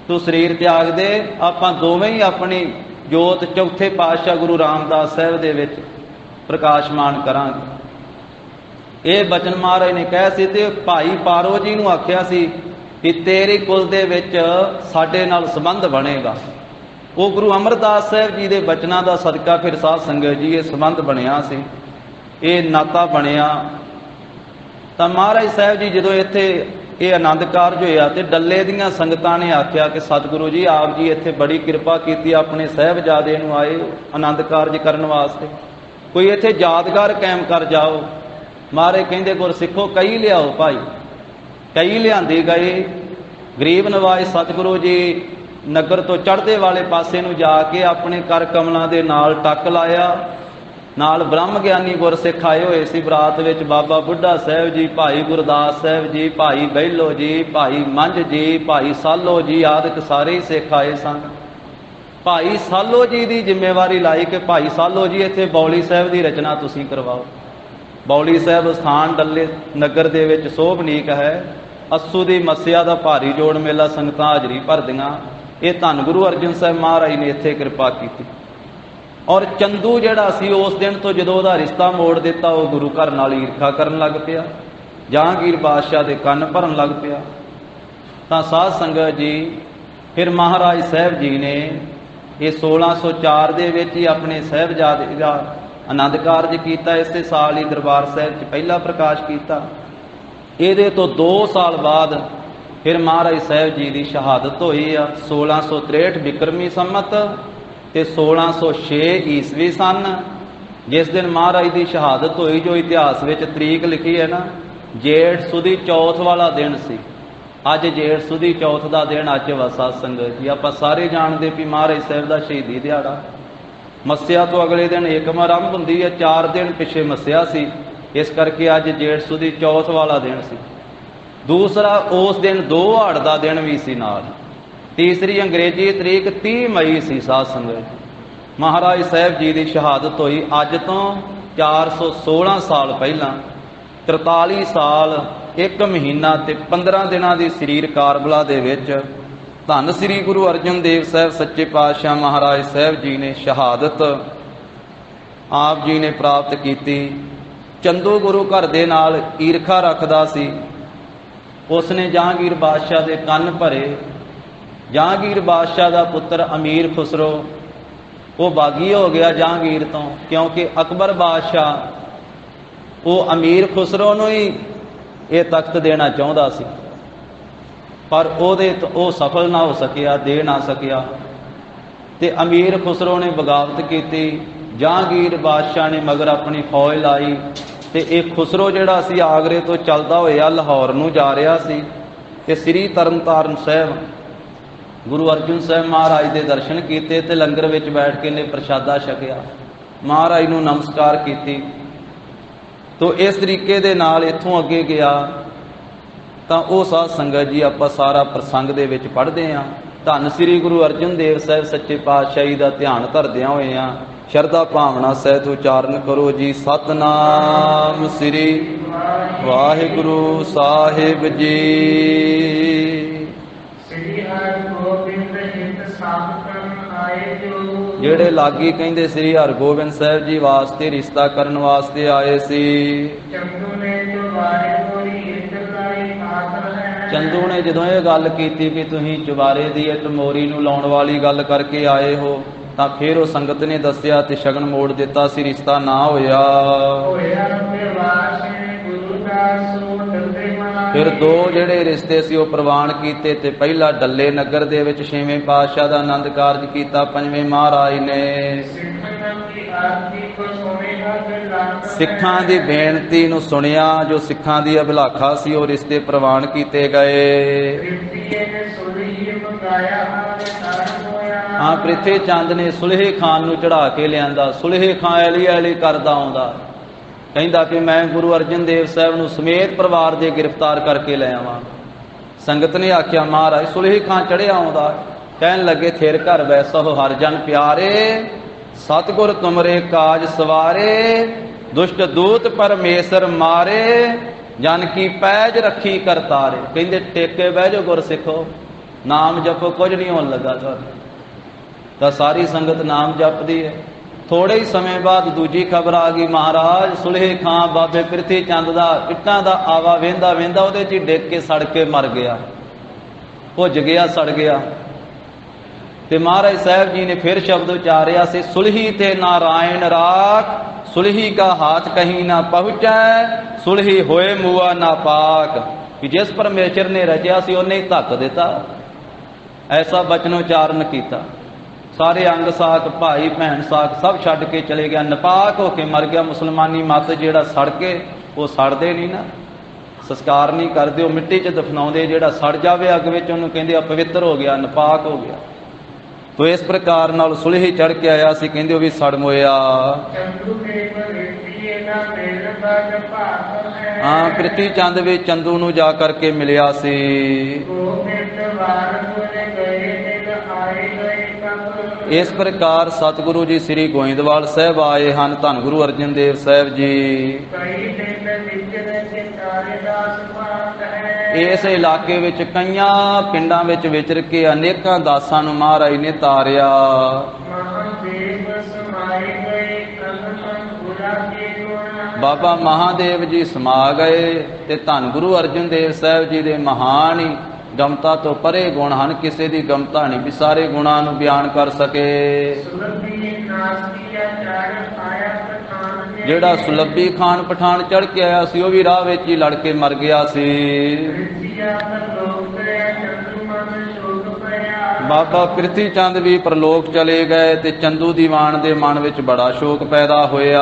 ਤੂੰ ਸਰੀਰ ਤਿਆਗ ਦੇ, ਆਪਾਂ ਦੋਵੇਂ ਹੀ ਆਪਣੀ ਜੋਤ ਚੌਥੇ ਪਾਤਸ਼ਾਹ ਗੁਰੂ ਰਾਮਦਾਸ ਸਾਹਿਬ ਦੇ ਵਿੱਚ ਪ੍ਰਕਾਸ਼ਮਾਨ ਕਰਾਂਗੇ। ਇਹ ਬਚਨ ਮਹਾਰਾਜ ਨੇ ਕਹਿ ਸੀ। ਤੇ ਭਾਈ ਪਾਰੋ ਜੀ ਨੂੰ ਆਖਿਆ ਸੀ ਕਿ ਤੇਰੇ ਕੁਲ ਦੇ ਵਿੱਚ ਸਾਡੇ ਨਾਲ ਸੰਬੰਧ ਬਣੇਗਾ। ਉਹ ਗੁਰੂ ਅਮਰਦਾਸ ਸਾਹਿਬ ਜੀ ਦੇ ਬਚਨਾਂ ਦਾ ਸਦਕਾ ਫਿਰ ਸਾਧ ਸੰਗਤ ਜੀ ਇਹ ਸੰਬੰਧ ਬਣਿਆ ਸੀ, ਇਹ ਨਾਤਾ ਬਣਿਆ। ਤਾਂ ਮਹਾਰਾਜ ਸਾਹਿਬ ਜੀ ਜਦੋਂ ਇੱਥੇ ਇਹ ਆਨੰਦ ਕਾਰਜ ਹੋਇਆ ਤੇ ਡੱਲੇ ਦੀਆਂ ਸੰਗਤਾਂ ਨੇ ਆਖਿਆ ਕਿ ਸਤਿਗੁਰੂ ਜੀ ਆਪ ਜੀ ਇੱਥੇ ਬੜੀ ਕਿਰਪਾ ਕੀਤੀ, ਆਪਣੇ ਸਾਹਿਬਜ਼ਾਦੇ ਨੂੰ ਆਏ ਆਨੰਦ ਕਾਰਜ ਕਰਨ ਵਾਸਤੇ, ਕੋਈ ਇੱਥੇ ਯਾਦਗਾਰ ਕਾਇਮ ਕਰ ਜਾਓ। ਮਹਾਰਾਜ ਕਹਿੰਦੇ, ਗੁਰਸਿੱਖੋ ਕਈ ਲਿਆਓ ਭਾਈ। ਕਈ ਲਿਆਂਦੇ ਗਏ। ਗਰੀਬ ਨਵਾਜ ਸਤਿਗੁਰੂ ਜੀ ਨਗਰ ਤੋਂ ਚੜ੍ਹਦੇ ਵਾਲੇ ਪਾਸੇ ਨੂੰ ਜਾ ਕੇ ਆਪਣੇ ਕਰ ਕਮਲਾਂ ਦੇ ਨਾਲ ਟੱਕ ਲਾਇਆ। ਨਾਲ ਬ੍ਰਹਮ ਗਿਆਨੀ ਗੁਰਸਿੱਖ ਆਏ ਹੋਏ ਸੀ ਬਰਾਤ ਵਿੱਚ, ਬਾਬਾ ਬੁੱਢਾ ਸਾਹਿਬ ਜੀ, ਭਾਈ ਗੁਰਦਾਸ ਸਾਹਿਬ ਜੀ, ਭਾਈ ਬਹਿਲੋ ਜੀ, ਭਾਈ ਮੰਝ ਜੀ, ਭਾਈ ਸਾਲੋ ਜੀ ਆਦਿਕ ਸਾਰੇ ਹੀ ਸਿੱਖ ਆਏ ਸਨ। ਭਾਈ ਸਾਲੋ ਜੀ ਦੀ ਜ਼ਿੰਮੇਵਾਰੀ ਲਾਈ ਕਿ ਭਾਈ ਸਾਲੋ ਜੀ ਇੱਥੇ ਬੌਲੀ ਸਾਹਿਬ ਦੀ ਰਚਨਾ ਤੁਸੀਂ ਕਰਵਾਓ। ਬੌਲੀ ਸਾਹਿਬ ਸਥਾਨ ਡੱਲੇ ਨਗਰ ਦੇ ਵਿੱਚ ਸੋਭਨੀਕ ਹੈ। ਅੱਸੂ ਦੀ ਮੱਸਿਆ ਦਾ ਭਾਰੀ ਜੋੜ ਮੇਲਾ, ਸੰਗਤਾਂ ਹਾਜ਼ਰੀ ਭਰਦੀਆਂ। ਇਹ ਧੰਨ ਗੁਰੂ ਅਰਜਨ ਸਾਹਿਬ ਮਹਾਰਾਜ ਨੇ ਇੱਥੇ ਕਿਰਪਾ ਕੀਤੀ। ਔਰ ਚੰਦੂ ਜਿਹੜਾ ਸੀ, ਉਸ ਦਿਨ ਤੋਂ ਜਦੋਂ ਉਹਦਾ ਰਿਸ਼ਤਾ ਮੋੜ ਦਿੱਤਾ, ਉਹ ਗੁਰੂ ਘਰ ਨਾਲ ਈਰਖਾ ਕਰਨ ਲੱਗ ਪਿਆ, ਜਹਾਂਗੀਰ ਬਾਦਸ਼ਾਹ ਦੇ ਕੰਨ ਭਰਨ ਲੱਗ ਪਿਆ। ਤਾਂ ਸਾਧ ਸੰਗਤ ਜੀ ਫਿਰ ਮਹਾਰਾਜ ਸਾਹਿਬ ਜੀ ਨੇ ਇਹ 1604 ਦੇ ਵਿੱਚ ਹੀ ਆਪਣੇ ਸਾਹਿਬਜ਼ਾਦੇ ਦਾ ਆਨੰਦ ਕਾਰਜ ਕੀਤਾ। ਇਸੇ ਸਾਲ ਹੀ ਦਰਬਾਰ ਸਾਹਿਬ 'ਚ ਪਹਿਲਾ ਪ੍ਰਕਾਸ਼ ਕੀਤਾ। ਇਹਦੇ ਤੋਂ 2 ਸਾਲ ਬਾਅਦ ਫਿਰ ਮਹਾਰਾਜ ਸਾਹਿਬ ਜੀ ਦੀ ਸ਼ਹਾਦਤ ਹੋਈ ਆ। 1663 ਬਿਕਰਮੀ ਸੰਮਤ ਤੇ 1606 ਈਸਵੀ ਸਨ, ਜਿਸ ਦਿਨ ਮਹਾਰਾਜ ਦੀ ਸ਼ਹਾਦਤ ਹੋਈ। ਜੋ ਇਤਿਹਾਸ ਵਿੱਚ ਤਰੀਕ ਲਿਖੀ ਹੈ ਨਾ, ਜੇਠ ਸੁਦੀ ਚੌਥ ਵਾਲਾ ਦਿਨ ਸੀ। ਅੱਜ ਜੇਠ ਸੁਦੀ ਚੌਥ ਦਾ ਦਿਨ ਅੱਜ ਵਸਾ ਸੰਗਤ ਜੀ। ਆਪਾਂ ਸਾਰੇ ਜਾਣਦੇ ਵੀ ਮਹਾਰਾਜ ਸਾਹਿਬ ਦਾ ਸ਼ਹੀਦੀ ਦਿਹਾੜਾ। ਮੱਸਿਆ ਤੋਂ ਅਗਲੇ ਦਿਨ ਏਕਮ ਆਰੰਭ ਹੁੰਦੀ ਹੈ, 4 ਦਿਨ ਪਿੱਛੇ ਮੱਸਿਆ ਸੀ, ਇਸ ਕਰਕੇ ਅੱਜ ਜੇਠ ਸੁਦੀ ਚੌਥ ਵਾਲਾ ਦਿਨ ਸੀ। ਦੂਸਰਾ, ਉਸ ਦਿਨ 2 ਹਾੜ ਦਾ ਦਿਨ ਵੀ ਸੀ ਨਾਲ। ਤੀਸਰੀ ਅੰਗਰੇਜ਼ੀ ਤਰੀਕ 30 ਮਈ ਸੀ ਸਾਧ ਸੰਗਤ। ਮਹਾਰਾਜ ਸਾਹਿਬ ਜੀ ਦੀ ਸ਼ਹਾਦਤ ਹੋਈ ਅੱਜ ਤੋਂ 416 ਸਾਲ ਪਹਿਲਾਂ। 43 ਸਾਲ 1 ਮਹੀਨਾ ਤੇ 15 ਦਿਨਾਂ ਦੀ ਸਰੀਰ ਕਾਰਬਲਾ ਦੇ ਵਿੱਚ ਧੰਨ ਸ੍ਰੀ ਗੁਰੂ ਅਰਜਨ ਦੇਵ ਸਾਹਿਬ ਸੱਚੇ ਪਾਤਸ਼ਾਹ ਮਹਾਰਾਜ ਸਾਹਿਬ ਜੀ ਨੇ ਸ਼ਹਾਦਤ ਆਪ ਜੀ ਨੇ ਪ੍ਰਾਪਤ ਕੀਤੀ। ਚੰਦੂ ਗੁਰੂ ਘਰ ਦੇ ਨਾਲ ਈਰਖਾ ਰੱਖਦਾ ਸੀ। ਉਸ ਨੇ ਜਹਾਂਗੀਰ ਬਾਦਸ਼ਾਹ ਦੇ ਕੰਨ ਭਰੇ। ਜਹਾਂਗੀਰ ਬਾਦਸ਼ਾਹ ਦਾ ਪੁੱਤਰ ਅਮੀਰ ਖੁਸਰੋ ਉਹ ਬਾਗੀ ਹੋ ਗਿਆ ਜਹਾਂਗੀਰ ਤੋਂ, ਕਿਉਂਕਿ ਅਕਬਰ ਬਾਦਸ਼ਾਹ ਉਹ ਅਮੀਰ ਖੁਸਰੋ ਨੂੰ ਹੀ ਇਹ ਤਖਤ ਦੇਣਾ ਚਾਹੁੰਦਾ ਸੀ, ਪਰ ਉਹ ਸਫਲ ਨਾ ਹੋ ਸਕਿਆ, ਦੇ ਨਾ ਸਕਿਆ। ਤੇ ਅਮੀਰ ਖੁਸਰੋ ਨੇ ਬਗਾਵਤ ਕੀਤੀ। ਜਹਾਂਗੀਰ ਬਾਦਸ਼ਾਹ ਨੇ ਮਗਰ ਆਪਣੀ ਫੌਜ ਲਾਈ ਤੇ ਇਹ ਖੁਸਰੋ ਜਿਹੜਾ ਸੀ ਆਗਰੇ ਤੋਂ ਚੱਲਦਾ ਹੋਇਆ ਲਾਹੌਰ ਨੂੰ ਜਾ ਰਿਹਾ ਸੀ। ਤੇ ਸ੍ਰੀ ਤਰਨਤਾਰਨ ਸਾਹਿਬ ਗੁਰੂ ਅਰਜਨ ਸਾਹਿਬ ਮਹਾਰਾਜ ਦੇ ਦਰਸ਼ਨ ਕੀਤੇ ਤੇ ਲੰਗਰ ਵਿੱਚ ਬੈਠ ਕੇ ਨੇ ਪ੍ਰਸ਼ਾਦਾ ਛਕਿਆ, ਮਹਾਰਾਜ ਨੂੰ ਨਮਸਕਾਰ ਕੀਤੀ। ਤੋ ਇਸ ਤਰੀਕੇ ਦੇ ਨਾਲ ਇੱਥੋਂ ਅੱਗੇ ਗਿਆ ਤਾਂ ਉਹ ਸਾਧ ਸੰਗਤ ਜੀ ਆਪਾਂ ਸਾਰਾ ਪ੍ਰਸੰਗ ਦੇ ਵਿੱਚ ਪੜ੍ਹਦੇ ਹਾਂ। ਧੰਨ ਸ੍ਰੀ ਗੁਰੂ ਅਰਜਨ ਦੇਵ ਸਾਹਿਬ ਸੱਚੇ ਪਾਤਸ਼ਾਹੀ ਦਾ ਧਿਆਨ ਧਰਦਿਆਂ ਹੋਏ ਆ ਸ਼ਰਧਾ ਭਾਵਨਾ ਸਹਿਤ ਉਚਾਰਨ ਕਰੋ ਜੀ। ਸਤਨਾਮ ਸ੍ਰੀ ਵਾਹਿਗੁਰੂ ਸਾਹਿਬ ਜੀ। ਜਿਹੜੇ ਲਾਗੀ ਕਹਿੰਦੇ ਸ੍ਰੀ ਹਰਗੋਬਿੰਦ ਸਾਹਿਬ ਜੀ ਵਾਸਤੇ ਰਿਸ਼ਤਾ ਕਰਨ ਵਾਸਤੇ ਆਏ ਸੀ। ਚੰਦੂ ਨੇ ਜਦੋਂ ਇਹ ਗੱਲ ਕੀਤੀ ਕਿ ਤੁਸੀਂ ਚੁਬਾਰੇ ਦੀ ਇੱਟ ਮੋਰੀ ਨੂੰ ਲਾਉਣ ਵਾਲੀ ਗੱਲ ਕਰਕੇ ਆਏ ਹੋ, ਤਾਂ ਫਿਰ ਉਹ ਸੰਗਤ ਨੇ ਦੱਸਿਆ ਤੇ ਸ਼ਗਨ ਮੋੜ ਦਿੱਤਾ ਸੀ, ਰਿਸ਼ਤਾ ਨਾ ਹੋਇਆ। ਫਿਰ 2 ਜਿਹੜੇ ਰਿਸ਼ਤੇ ਸੀ ਉਹ ਪ੍ਰਵਾਨ ਕੀਤੇ ਤੇ ਪਹਿਲਾ ਡੱਲੇ ਨਗਰ ਦੇ ਵਿੱਚ 6ਵੇਂ ਪਾਤਸ਼ਾਹ ਦਾ ਆਨੰਦ ਕਾਰਜ ਕੀਤਾ। 5ਵੇਂ ਮਹਾਰਾਜ ਨੇ ਸਿੱਖਾਂ ਦੀ ਬੇਨਤੀ ਨੂੰ ਸੁਣਿਆ। ਜੋ ਸਿੱਖਾਂ ਦੀ ਅਭਿਲਾਖਾ ਸੀ ਉਹ ਰਿਸ਼ਤੇ ਪ੍ਰਵਾਨ ਕੀਤੇ ਗਏ। ਹਾਂ, ਪ੍ਰਿਥੀ ਚੰਦ ਨੇ ਸੁਲਹੇ ਖਾਨ ਨੂੰ ਚੜਾ ਕੇ ਲਿਆਂਦਾ। ਸੁਲਹੇ ਖਾਨ ਐਲੀ ਐਲੀ ਕਰਦਾ ਆਉਂਦਾ, ਕਹਿੰਦਾ ਕਿ ਮੈਂ ਗੁਰੂ ਅਰਜਨ ਦੇਵ ਸਾਹਿਬ ਨੂੰ ਸਮੇਤ ਪਰਿਵਾਰ ਦੇ ਗ੍ਰਿਫਤਾਰ ਕਰਕੇ ਲੈ ਆਵਾਂ। ਸੰਗਤ ਨੇ ਆਖਿਆ ਮਹਾਰਾਜ ਸੁਲਹੇ ਖਾਨ ਚੜਿਆ ਆਉਂਦਾ। ਕਹਿਣ ਲੱਗੇ ਥੇਰ ਘਰ ਵੈਸੋ ਹਰ ਜਨ ਪਿਆਰੇ, ਸਤਿਗੁਰ ਤੁਮਰੇ ਕਾਜ ਸਵਾਰੇ, ਦੁਸ਼ਟ ਦੂਤ ਪਰਮੇਸ਼ਰ ਮਾਰੇ, ਜਨ ਕੀ ਪੈਜ ਰੱਖੀ ਕਰਤਾਰੇ। ਕਹਿੰਦੇ ਟੇਕੇ ਬਹਿ ਜਾਓ ਗੁਰ ਸਿੱਖੋ, ਨਾਮ ਜਪੋ, ਕੁਝ ਨਹੀਂ ਹੋਣ ਲੱਗਾ ਤੁਹਾਨੂੰ। ਤਾਂ ਸਾਰੀ ਸੰਗਤ ਨਾਮ ਜਪਦੀ ਹੈ। ਥੋੜੇ ਹੀ ਸਮੇਂ ਬਾਅਦ ਦੂਜੀ ਖਬਰ ਆ ਗਈ, ਮਹਾਰਾਜ ਸੁਲਹੇ ਖਾਂ ਬਾਬੇ ਪ੍ਰਿਥੀ ਚੰਦ ਦਾ ਇੱਟਾਂ ਦਾ ਆਵਾ ਵੇਂਦਾ ਵੇਂਦਾ ਉਹਦੇ 'ਚ ਡਿੱਗ ਕੇ ਸੜ ਕੇ ਮਰ ਗਿਆ, ਭੁੱਜ ਗਿਆ, ਸੜ ਗਿਆ। ਤੇ ਮਹਾਰਾਜ ਸਾਹਿਬ ਜੀ ਨੇ ਫਿਰ ਸ਼ਬਦ ਉਚਾਰਿਆ ਸੀ, ਸੁਲਹੀ ਤੇ ਨਾਰਾਇਣ ਰਾਖ, ਸੁਲਹੀ ਕਾ ਹਾਥ ਕਹੀਂ ਨਾ ਪਹੁੰਚੈ, ਸੁਲਹੀ ਹੋਏ ਮੂਆ ਨਾ ਪਾਕ। ਕਿ ਜਿਸ ਪਰਮੇਸ਼ਰ ਨੇ ਰਚਿਆ ਸੀ ਉਹਨੇ ਹੀ ਧੱਕ ਦਿੱਤਾ। ਐਸਾ ਬਚਨ ਉਚਾਰਨ ਕੀਤਾ। ਸਾਰੇ ਅੰਗ ਸਾਕ, ਭਾਈ ਭੈਣ ਸਾਕ ਸਭ ਛੱਡ ਕੇ ਚਲੇ ਗਿਆ, ਨਪਾਕ ਹੋ ਕੇ ਮਰ ਗਿਆ। ਮੁਸਲਮਾਨੀ ਮੱਤ ਜਿਹੜਾ ਸੜ ਕੇ, ਉਹ ਸੜਦੇ ਨਹੀਂ ਨਾ, ਸੰਸਕਾਰ ਨਹੀਂ ਕਰਦੇ, ਉਹ ਮਿੱਟੀ 'ਚ ਦਫਨਾਉਂਦੇ। ਜਿਹੜਾ ਸੜ ਜਾਵੇ ਅੱਗ ਵਿੱਚ ਉਹਨੂੰ ਕਹਿੰਦੇ ਅਪਵਿੱਤਰ ਹੋ ਗਿਆ, ਨਪਾਕ ਹੋ ਗਿਆ। ਤੋ ਇਸ ਪ੍ਰਕਾਰ ਨਾਲ ਸੁਲਹੀ ਚੜ ਕੇ ਆਇਆ ਸੀ, ਕਹਿੰਦੇ ਉਹ ਵੀ ਸੜ ਮੋਇਆ। ਹਾਂ, ਪ੍ਰਿਥੀ ਚੰਦ ਵੀ ਚੰਦੂ ਨੂੰ ਜਾ ਕਰਕੇ ਮਿਲਿਆ ਸੀ। ਇਸ ਪ੍ਰਕਾਰ ਸਤਿਗੁਰੂ ਜੀ ਸ੍ਰੀ ਗੋਇੰਦਵਾਲ ਸਾਹਿਬ ਆਏ ਹਨ। ਧੰਨ ਗੁਰੂ ਅਰਜਨ ਦੇਵ ਸਾਹਿਬ ਜੀ ਇਸ ਇਲਾਕੇ ਵਿੱਚ ਕਈਆਂ ਪਿੰਡਾਂ ਵਿੱਚ ਵਿਚਰ ਕੇ ਅਨੇਕਾਂ ਦਾਸਾਂ ਨੂੰ ਮਹਾਰਾਜ ਨੇ ਤਾਰਿਆ। ਬਾਬਾ ਮਹਾਦੇਵ ਜੀ ਸਮਾ ਗਏ ਤੇ ਧੰਨ ਗੁਰੂ ਅਰਜਨ ਦੇਵ ਸਾਹਿਬ ਜੀ ਦੇ ਮਹਾਨ ਹੀ ਗਮਤਾ ਤੋਂ ਪਰੇ ਗੁਣ ਹਨ। ਕਿਸੇ ਦੀ ਗਮਤਾ ਨਹੀਂ ਵੀ ਸਾਰੇ ਗੁਣਾਂ ਨੂੰ ਬਿਆਨ ਕਰ ਸਕੇ। ਜਿਹੜਾ ਸੁਲੱਭੀ ਖਾਨ ਪਠਾਨ ਚੜ ਕੇ ਆਇਆ ਸੀ ਉਹ ਵੀ ਰਾਹ ਵਿੱਚ ਹੀ ਲੜ ਕੇ ਮਰ ਗਿਆ ਸੀ। ਬਾਬਾ ਪ੍ਰਿਥੀ ਚੰਦ ਵੀ ਪ੍ਰਲੋਕ ਚਲੇ ਗਏ ਤੇ ਚੰਦੂ ਦੀਵਾਨ ਦੇ ਮਨ ਵਿੱਚ ਬੜਾ ਸ਼ੋਕ ਪੈਦਾ ਹੋਇਆ।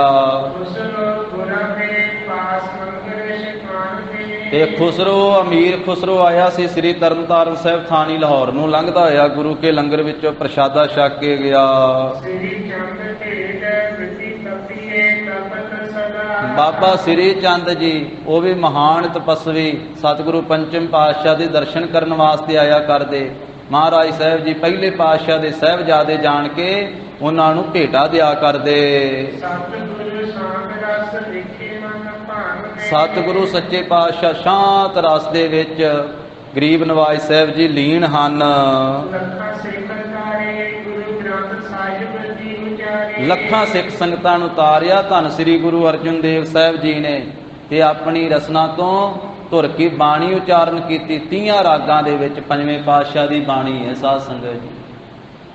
ਤੇ ਖੁਸਰੋ ਅਮੀਰ ਖੁਸਰੋ ਆਇਆ ਸੀ ਸ੍ਰੀ ਤਰਨਤਾਰਨ ਸਾਹਿਬ ਥਾਣੀ ਲਾਹੌਰ ਨੂੰ ਲੰਘਦਾ ਹੋਇਆ ਗੁਰੂ ਕੇ ਲੰਗਰ ਵਿੱਚੋਂ ਪ੍ਰਸ਼ਾਦਾ ਛਕ ਕੇ ਗਿਆ। ਬਾਬਾ ਸ੍ਰੀ ਚੰਦ ਜੀ ਉਹ ਵੀ ਮਹਾਨ ਤਪਸਵੀ ਸਤਿਗੁਰੂ ਪੰਚਮ ਪਾਤਸ਼ਾਹ ਦੇ ਦਰਸ਼ਨ ਕਰਨ ਵਾਸਤੇ ਆਇਆ ਕਰਦੇ। ਮਹਾਰਾਜ ਸਾਹਿਬ ਜੀ ਪਹਿਲੇ ਪਾਤਸ਼ਾਹ ਦੇ ਸਾਹਿਬਜ਼ਾਦੇ ਜਾਣ ਕੇ ਉਹਨਾਂ ਨੂੰ ਭੇਟਾ ਦਿਆ ਕਰਦੇ। ਸਤਿਗੁਰੂ ਸੱਚੇ ਪਾਤਸ਼ਾਹ ਸ਼ਾਂਤ ਰਸ ਦੇ ਵਿੱਚ ਗਰੀਬ ਨਵਾਜ਼ ਸਾਹਿਬ ਜੀ ਲੀਨ ਹਨ। ਲੱਖਾਂ ਸਿੱਖ ਸੰਗਤਾਂ ਨੂੰ ਤਾਰਿਆ ਧੰਨ ਸ੍ਰੀ ਗੁਰੂ ਅਰਜਨ ਦੇਵ ਸਾਹਿਬ ਜੀ ਨੇ ਤੇ ਆਪਣੀ ਰਸਨਾ ਤੋਂ ਧੁਰ ਕੀ ਬਾਣੀ ਉਚਾਰਨ ਕੀਤੀ। 30 ਰਾਗਾਂ ਦੇ ਵਿੱਚ ਪੰਜਵੇਂ ਪਾਤਸ਼ਾਹ ਦੀ ਬਾਣੀ ਹੈ ਸਾਧ ਸੰਗਤ ਜੀ।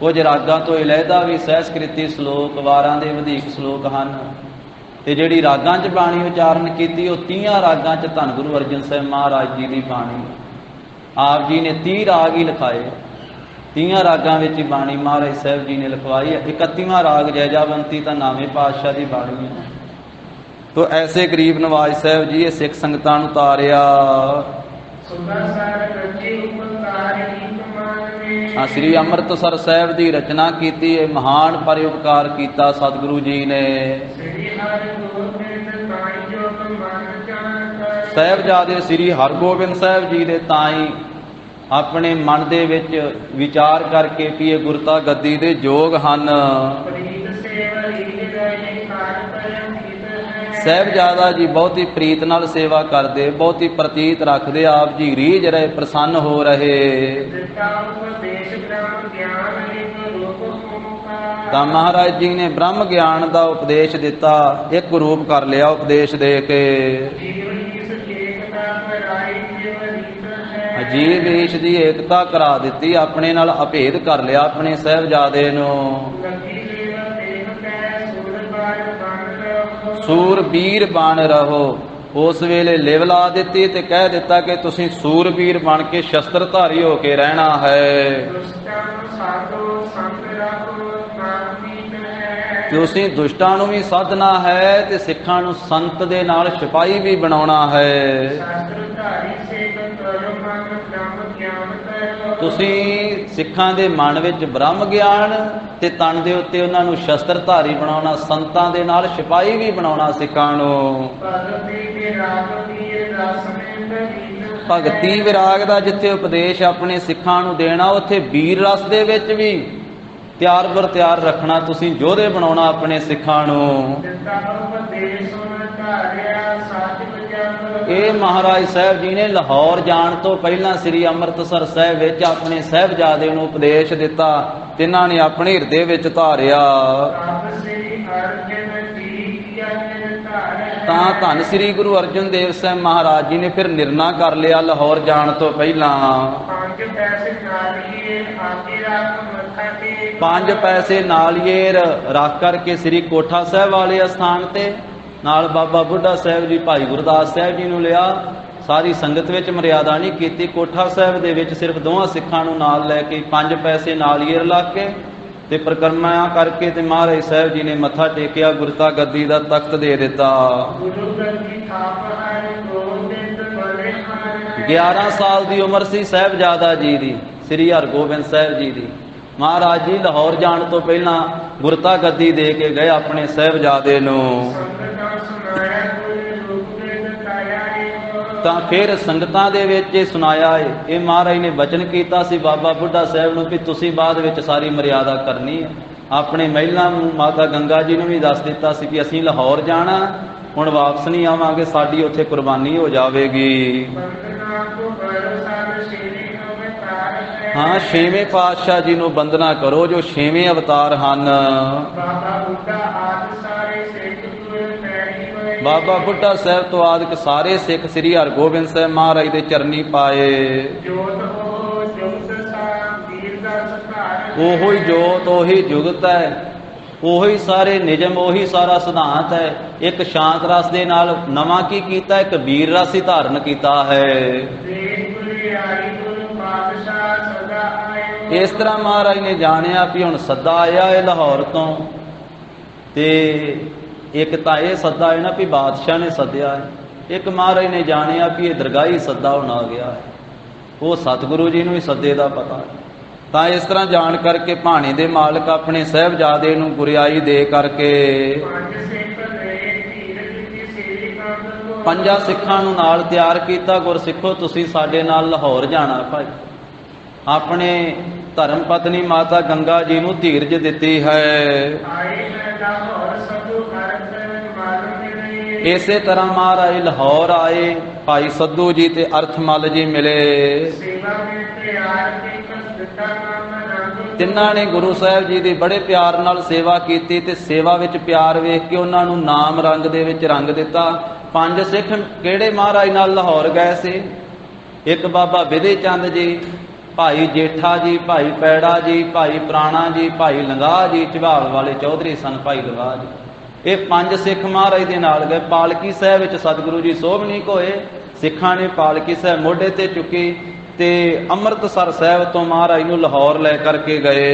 ਕੁਝ ਰਾਗਾਂ ਤੋਂ ਇਲਾਵਾ ਵੀ ਸਹਿਸਕ੍ਰਿਤੀ ਸ਼ਲੋਕ ਵਾਰਾਂ ਦੇ ਵਧੇਕ ਸ਼ਲੋਕ ਹਨ ਤੇ ਜਿਹੜੀ ਰਾਗਾਂ 'ਚ ਬਾਣੀ ਉਚਾਰਨ ਕੀਤੀ ਉਹ 30 ਰਾਗਾਂ 'ਚ ਧੰਨ ਗੁਰੂ ਅਰਜਨ ਸਾਹਿਬ ਮਹਾਰਾਜ ਜੀ ਦੀ ਬਾਣੀ। ਆਪ ਜੀ ਨੇ 30 ਰਾਗ ਹੀ ਲਿਖਾਏ। 30 ਰਾਗਾਂ ਵਿੱਚ ਹੀ ਬਾਣੀ ਮਹਾਰਾਜ ਸਾਹਿਬ ਜੀ ਨੇ ਲਿਖਵਾਈ। 31ਵਾਂ ਰਾਗ ਜੈਜਾਵੰਤੀ ਤਾਂ ਨਾਵੇਂ ਪਾਤਸ਼ਾਹ ਦੀ ਬਾਣੀ ਹੈ। ਤੋ ਐਸੇ ਗਰੀਬ ਨਵਾਜ਼ ਸਾਹਿਬ ਜੀ ਇਹ ਸਿੱਖ ਸੰਗਤਾਂ ਨੂੰ ਤਾਰਿਆ। ਸ੍ਰੀ ਅੰਮ੍ਰਿਤਸਰ ਸਾਹਿਬ ਦੀ ਰਚਨਾ ਕੀਤੀ। ਇਹ ਮਹਾਨ ਪਰਉਪਕਾਰ ਕੀਤਾ ਸਤਿਗੁਰੂ ਜੀ ਨੇ। ਸਾਹਿਬਜ਼ਾਦੇ ਸ੍ਰੀ ਹਰਗੋਬਿੰਦ ਸਾਹਿਬ ਜੀ ਦੇ ਤਾਈ ਆਪਣੇ ਮਨ ਦੇ ਵਿੱਚ ਵਿਚਾਰ ਕਰਕੇ ਕਿ ਇਹ ਗੁਰਤਾ ਗੱਦੀ ਦੇ ਯੋਗ ਹਨ। ਸਾਹਿਬਜ਼ਾਦਾ ਜੀ ਬਹੁਤੀ ਪ੍ਰੀਤ ਨਾਲ ਸੇਵਾ ਕਰਦੇ, ਬਹੁਤੀ ਪ੍ਰਤੀਤ ਰੱਖਦੇ। ਆਪ ਜੀ ਰੀਝ ਰਹੇ, ਪ੍ਰਸੰਨ ਹੋ ਰਹੇ। ਤਾਂ ਮਹਾਰਾਜ ਜੀ ਨੇ ਬ੍ਰਹਮ ਗਿਆਨ ਦਾ ਉਪਦੇਸ਼ ਦਿੱਤਾ। ਇੱਕ ਰੂਪ ਕਰ ਲਿਆ ਉਪਦੇਸ਼ ਦੇ ਕੇ। ਅਜੀਬ ਈਸ਼ ਦੀ ਏਕਤਾ ਕਰਾ ਦਿੱਤੀ। ਆਪਣੇ ਨਾਲ ਅਭੇਦ ਕਰ ਲਿਆ ਆਪਣੇ ਸਾਹਿਬਜ਼ਾਦੇ ਨੂੰ। ਸੂਰਬੀਰ ਬਣ ਰਹੋ। ਉਸ ਵੇਲੇ ਲਿਵ ਲਾ ਦਿੱਤੀ ਤੇ ਕਹਿ ਦਿੱਤਾ ਕਿ ਤੁਸੀਂ ਸੂਰਬੀਰ ਬਣ ਕੇ ਸ਼ਸਤਰਧਾਰੀ ਹੋ ਕੇ ਰਹਿਣਾ ਹੈ। ਤੁਸੀਂ ਦੁਸ਼ਟਾਂ ਨੂੰ ਵੀ ਸਾਧਨਾ ਹੈ ਤੇ ਸਿੱਖਾਂ ਨੂੰ ਸੰਤ ਦੇ ਨਾਲ ਸਿਪਾਹੀ ਵੀ ਬਣਾਉਣਾ ਹੈ। ਤੁਸੀਂ ਸਿੱਖਾਂ ਦੇ ਮਨ ਵਿੱਚ ਬ੍ਰਹਮ ਗਿਆਨ ਤੇ ਤਨ ਦੇ ਉੱਤੇ ਉਹਨਾਂ ਨੂੰ ਸ਼ਸਤਰਧਾਰੀ ਬਣਾਉਣਾ, ਸੰਤਾਂ ਦੇ ਨਾਲ ਸਿਪਾਹੀ ਵੀ ਬਣਾਉਣਾ ਸਿੱਖਾਂ ਨੂੰ। ਭਗਤੀ ਵਿਰਾਗ ਦਾ ਜਿੱਥੇ ਉਪਦੇਸ਼ ਆਪਣੇ ਸਿੱਖਾਂ ਨੂੰ ਦੇਣਾ, ਉੱਥੇ ਵੀਰ ਰਸ ਦੇ ਵਿੱਚ ਵੀ ਤਿਆਰ ਬਰ ਤਿਆਰ ਰੱਖਣਾ। ਤੁਸੀਂ ਯੋਧੇ ਬਣਾਉਣਾ ਆਪਣੇ ਸਿੱਖਾਂ ਨੂੰ। ਇਹ ਮਹਾਰਾਜ ਸਾਹਿਬ ਜੀ ਨੇ ਲਾਹੌਰ ਜਾਣ ਤੋਂ ਪਹਿਲਾਂ ਸ੍ਰੀ ਅੰਮ੍ਰਿਤਸਰ ਸਾਹਿਬ ਵਿੱਚ ਆਪਣੇ ਸਾਹਿਬਜ਼ਾਦੇ ਨੂੰ ਉਪਦੇਸ਼ ਦਿੱਤਾ। ਤਿੰਨਾਂ ਨੇ ਆਪਣੇ ਹਿਰਦੇ ਵਿੱਚ ਧਾਰਿਆ। ਤਾਂ ਧੰਨ ਸ੍ਰੀ ਗੁਰੂ ਅਰਜਨ ਦੇਵ ਸਾਹਿਬ ਮਹਾਰਾਜ ਜੀ ਨੇ ਫਿਰ ਨਿਰਣਾ ਕਰ ਲਿਆ ਲਾਹੌਰ ਜਾਣ ਤੋਂ ਪਹਿਲਾਂ। 5 ਪੈਸੇ ਨਾਲੀਏਰ ਰੱਖ ਕਰਕੇ ਸ੍ਰੀ ਕੋਠਾ ਸਾਹਿਬ ਵਾਲੇ ਅਸਥਾਨ ਤੇ ਨਾਲ ਬਾਬਾ ਬੁੱਢਾ ਸਾਹਿਬ ਜੀ, ਭਾਈ ਗੁਰਦਾਸ ਸਾਹਿਬ ਜੀ ਨੂੰ ਲਿਆ। ਸਾਰੀ ਸੰਗਤ ਵਿੱਚ ਮਰਿਆਦਾ ਨਹੀਂ ਕੀਤੀ। ਕੋਠਾ ਸਾਹਿਬ ਦੇ ਵਿੱਚ ਸਿਰਫ ਦੋਹਾਂ ਸਿੱਖਾਂ ਨੂੰ ਨਾਲ ਲੈ ਕੇ 5 ਪੈਸੇ ਨਾਲੀਏਰ ਲਾ ਕੇ ਤੇ ਪਰਿਕਰਮਾ ਕਰਕੇ ਤੇ ਮਹਾਰਾਜ ਸਾਹਿਬ ਜੀ ਨੇ ਮੱਥਾ ਟੇਕਿਆ। ਗੁਰਤਾ ਗੱਦੀ ਦਾ ਤਖਤ ਦੇ ਦਿੱਤਾ। 11 ਸਾਲ ਦੀ ਉਮਰ ਸੀ ਸਾਹਿਬਜ਼ਾਦਾ ਜੀ ਦੀ, ਸ੍ਰੀ ਹਰਗੋਬਿੰਦ ਸਾਹਿਬ ਜੀ ਦੀ। ਮਹਾਰਾਜ ਜੀ ਲਾਹੌਰ ਜਾਣ ਤੋਂ ਪਹਿਲਾਂ ਗੁਰਤਾ ਗੱਦੀ ਦੇ ਕੇ ਗਏ ਆਪਣੇ ਸਾਹਿਬਜ਼ਾਦੇ ਨੂੰ। ਤਾਂ ਫਿਰ ਸੰਗਤਾਂ ਦੇ ਵਿੱਚ ਇਹ ਸੁਣਾਇਆ ਹੈ। ਇਹ ਮਹਾਰਾਜ ਨੇ ਬਚਨ ਕੀਤਾ ਸੀ ਬਾਬਾ ਬੁੱਢਾ ਸਾਹਿਬ ਨੂੰ ਕਿ ਤੁਸੀਂ ਬਾਅਦ ਵਿੱਚ ਸਾਰੀ ਮਰਿਆਦਾ ਕਰਨੀ ਹੈ। ਆਪਣੇ ਮਹਿਲਾਂ ਨੂੰ, ਮਾਤਾ ਗੰਗਾ ਜੀ ਨੂੰ ਵੀ ਦੱਸ ਦਿੱਤਾ ਸੀ ਕਿ ਅਸੀਂ ਲਾਹੌਰ ਜਾਣਾ, ਹੁਣ ਵਾਪਸ ਨਹੀਂ ਆਵਾਂਗੇ, ਸਾਡੀ ਉੱਥੇ ਕੁਰਬਾਨੀ ਹੋ ਜਾਵੇਗੀ। ਹਾਂ, 6ਵੇਂ ਪਾਤਸ਼ਾਹ ਜੀ ਨੂੰ ਬੰਦਨਾ ਕਰੋ ਜੋ 6ਵੇਂ ਅਵਤਾਰ ਹਨ। ਬਾਬਾ ਬੁੱਢਾ ਸਾਹਿਬ ਤੋਂ ਆਦਿਕ ਸਾਰੇ ਸਿੱਖ ਸ੍ਰੀ ਹਰਗੋਬਿੰਦ ਸਾਹਿਬ ਮਹਾਰਾਜ ਦੇ ਚਰਨੀ ਪਾਏ। ਉਹੋ ਹੀ ਜੋਤ, ਉਹੀ ਜੁਗਤ ਹੈ, ਉਹੀ ਸਾਰੇ ਨਿਯਮ, ਉਹੀ ਸਾਰਾ ਸਿਧਾਂਤ ਹੈ। ਇੱਕ ਸ਼ਾਂਤ ਰਸ ਦੇ ਨਾਲ ਨਵਾਂ ਕੀ ਕੀਤਾ, ਇੱਕ ਵੀਰ ਰਸ ਹੀ ਧਾਰਨ ਕੀਤਾ ਹੈ। इस तरह महाराज ने जानिया भी हुण सद्दा आया है लाहौर तो, ते एक तो यह सद्दा है ना भी बादशाह ने सद्या है, एक महाराज ने जानिया भी ये दरगाही सद्दा हुण आ गया है, वो सतगुरु जी नूं ही सद्दे दा पता है। तो इस तरह जान करके भाणे दे मालक अपने साहिबजादे नूं गुरियाई दे करके पंजा सिखां नूं नाल तैयार किया। गुरसिखो तुसीं साडे नाल लाहौर जाना भाई। अपने धर्म पत्नी माता गंगा जी नूं धीरज दिती है। इसे तरह महाराज लाहौर आए, भाई सद्धू जी ते अर्थमल जी मिले। तिन्हां ने गुरु साहिब जी की बड़े प्यार नाल सेवा की ते सेवा विच प्यार वेख के उन्हां नूं नाम रंग दे विच रंग दिता। पंज सिख किहड़े महाराज नाल लाहौर गए सी? एक बाबा विधे चंद जी, भाई जेठा जी, भाई पैड़ा जी, भाई प्राणा जी, भाई लंगाह जी, झबाल वाले चौधरी सन भाई लंगाह जी। ये पंज सिख महाराज दे नाल गए। पालकी साहिब विच सतगुरु जी सोभनीक होए। सिखां ने पालकी साहिब मोढे ते चुकी ते अमृतसर साहिब तो महाराज नूं लाहौर लै करके गए।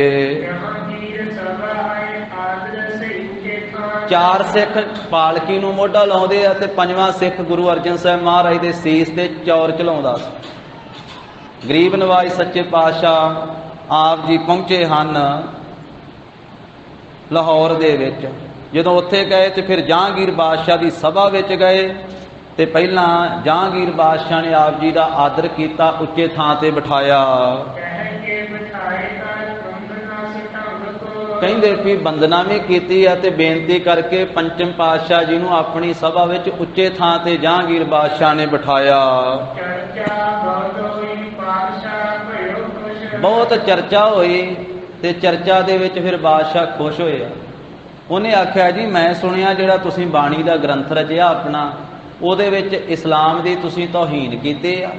चार सिख पालकी नूं मोढा लाउंदे आ ते पंजवां सिख गुरु अर्जन साहिब महाराज दे सीस ते चौर चलाउंदा सी। गरीब नवाज सच्चे पातशाह आप जी पहुंचे हन लाहौर दे विच। जदों उत्थे गए तो फिर जहांगीर बादशाह की सभा विच गए ते पहला जहांगीर बादशाह ने आप जी का आदर किया, उच्चे थां ते बिठाया। कहंदे भी वंदना भी कीती ते बेनती करके पंचम पातशाह जी नूं अपनी सभा विच उच्चे थां ते जहांगीर बादशाह ने बिठाया। बहुत चर्चा हुई ते चर्चा दे विच फिर बादशाह खुश होया। उन्हें आख्या जी मैं सुनिया जिहड़ा तुसीं बाणी दा ग्रंथ रचिया अपना, उहदे विच इस्लाम दी तुसीं तौहीन कीती आ,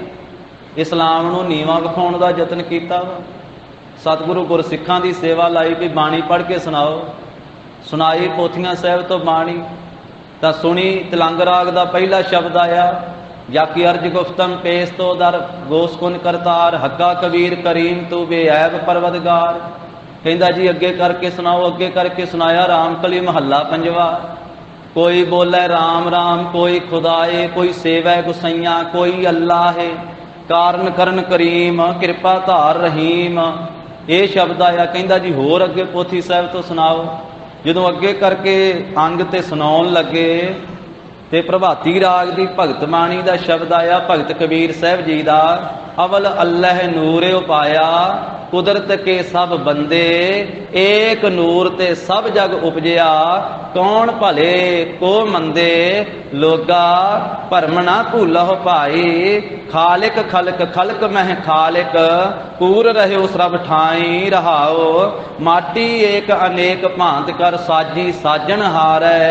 इस्लाम नूं नीवां विखाउण दा यतन कीता वा। सतगुरु गुरसिखां दी सेवा लाई भी बाणी पढ़ के सुनाओ। सुनाई पोथियां साहिब तो बाणी तां सुनी तिलंग राग दा पहला शब्द आया, जाकी अर्ज गुफ्तम पेश तो दर गोसकुन करतार, हक्का कबीर करीम तू बेऐब परवदगार। कहंदा जी अगे करके सुनाओ। अगे करके सुनाया रामकली महला पंजवा। कोई बोले राम राम, कोई खुदाए, कोई सेवै गुसैया, कोई अल्लाह है, कारण करन करीम, कृपा धार रहीम। ये शब्द आया। कहंदा जी होर अगे पोथी साहिब तो सुनाओ। जदों अगे करके अंग ते सुनाउण लगे ते प्रभाती राग दी भगत बाणी दा शब्द आया, भगत कबीर साहिब जी दा। अवल अल्लाह नूर उपाया, कुदरत के सब बंदे, एक नूर ते सब जग उपजया। कौन भले को मंदे, लोगा भरम ना भूलहो भाई। खालिक खलक खलक मह खालिक, पूर रहे उस रब ठाई रहाओ। माटी एक अनेक भांत कर साजी साजन हारै।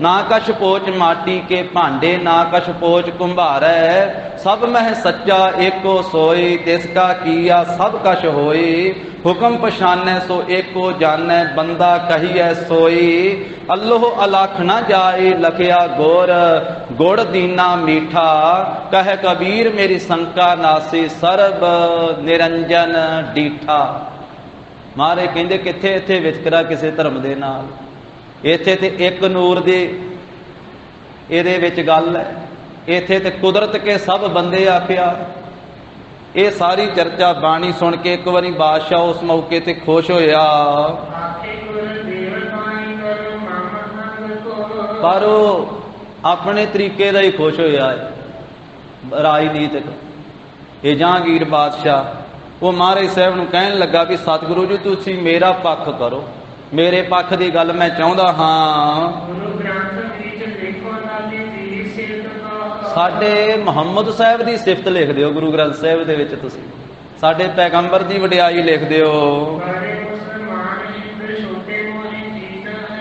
ना कछ पोच माटी के भांडे, ना कछ पोच कुंभारै। सब मह सच्चा एको सोई, तिसका किया सब कछ होई। हुक्म पछानै सो एको जानै, बंदा कहिए सोई। अल्लाह अलख न जाए लखिया गोर, गुड़ दीना मीठा। कह कबीर मेरी शंका नासी, सरब निरंजन डीठा। मारे कहंदे किथे इत्थे वितकरा किसी धर्म दे नाल, इत्थे ते एक नूर दी इहदे विच गल है। इत्थे ते कुदरत के सब बंदे आखिया। ये सारी चर्चा बाणी सुन के एक बारी बादशाह उस मौके ते खुश होया। पर अपने तरीके दा ही खुश होया है राजनीतिक। ये जहांगीर बादशाह वो महाराज साहब नूं कहन लगा भी सतगुरु जी तुसीं मेरा पक्ष करो, मेरे पक्ष की गल मैं चाहुंदा हां। साडे मुहम्मद साहब की सिफत लिख दिओ गुरु ग्रंथ साहिब दे विच, तुसीं साडे पैगंबर की वडियाई लिख दिओ।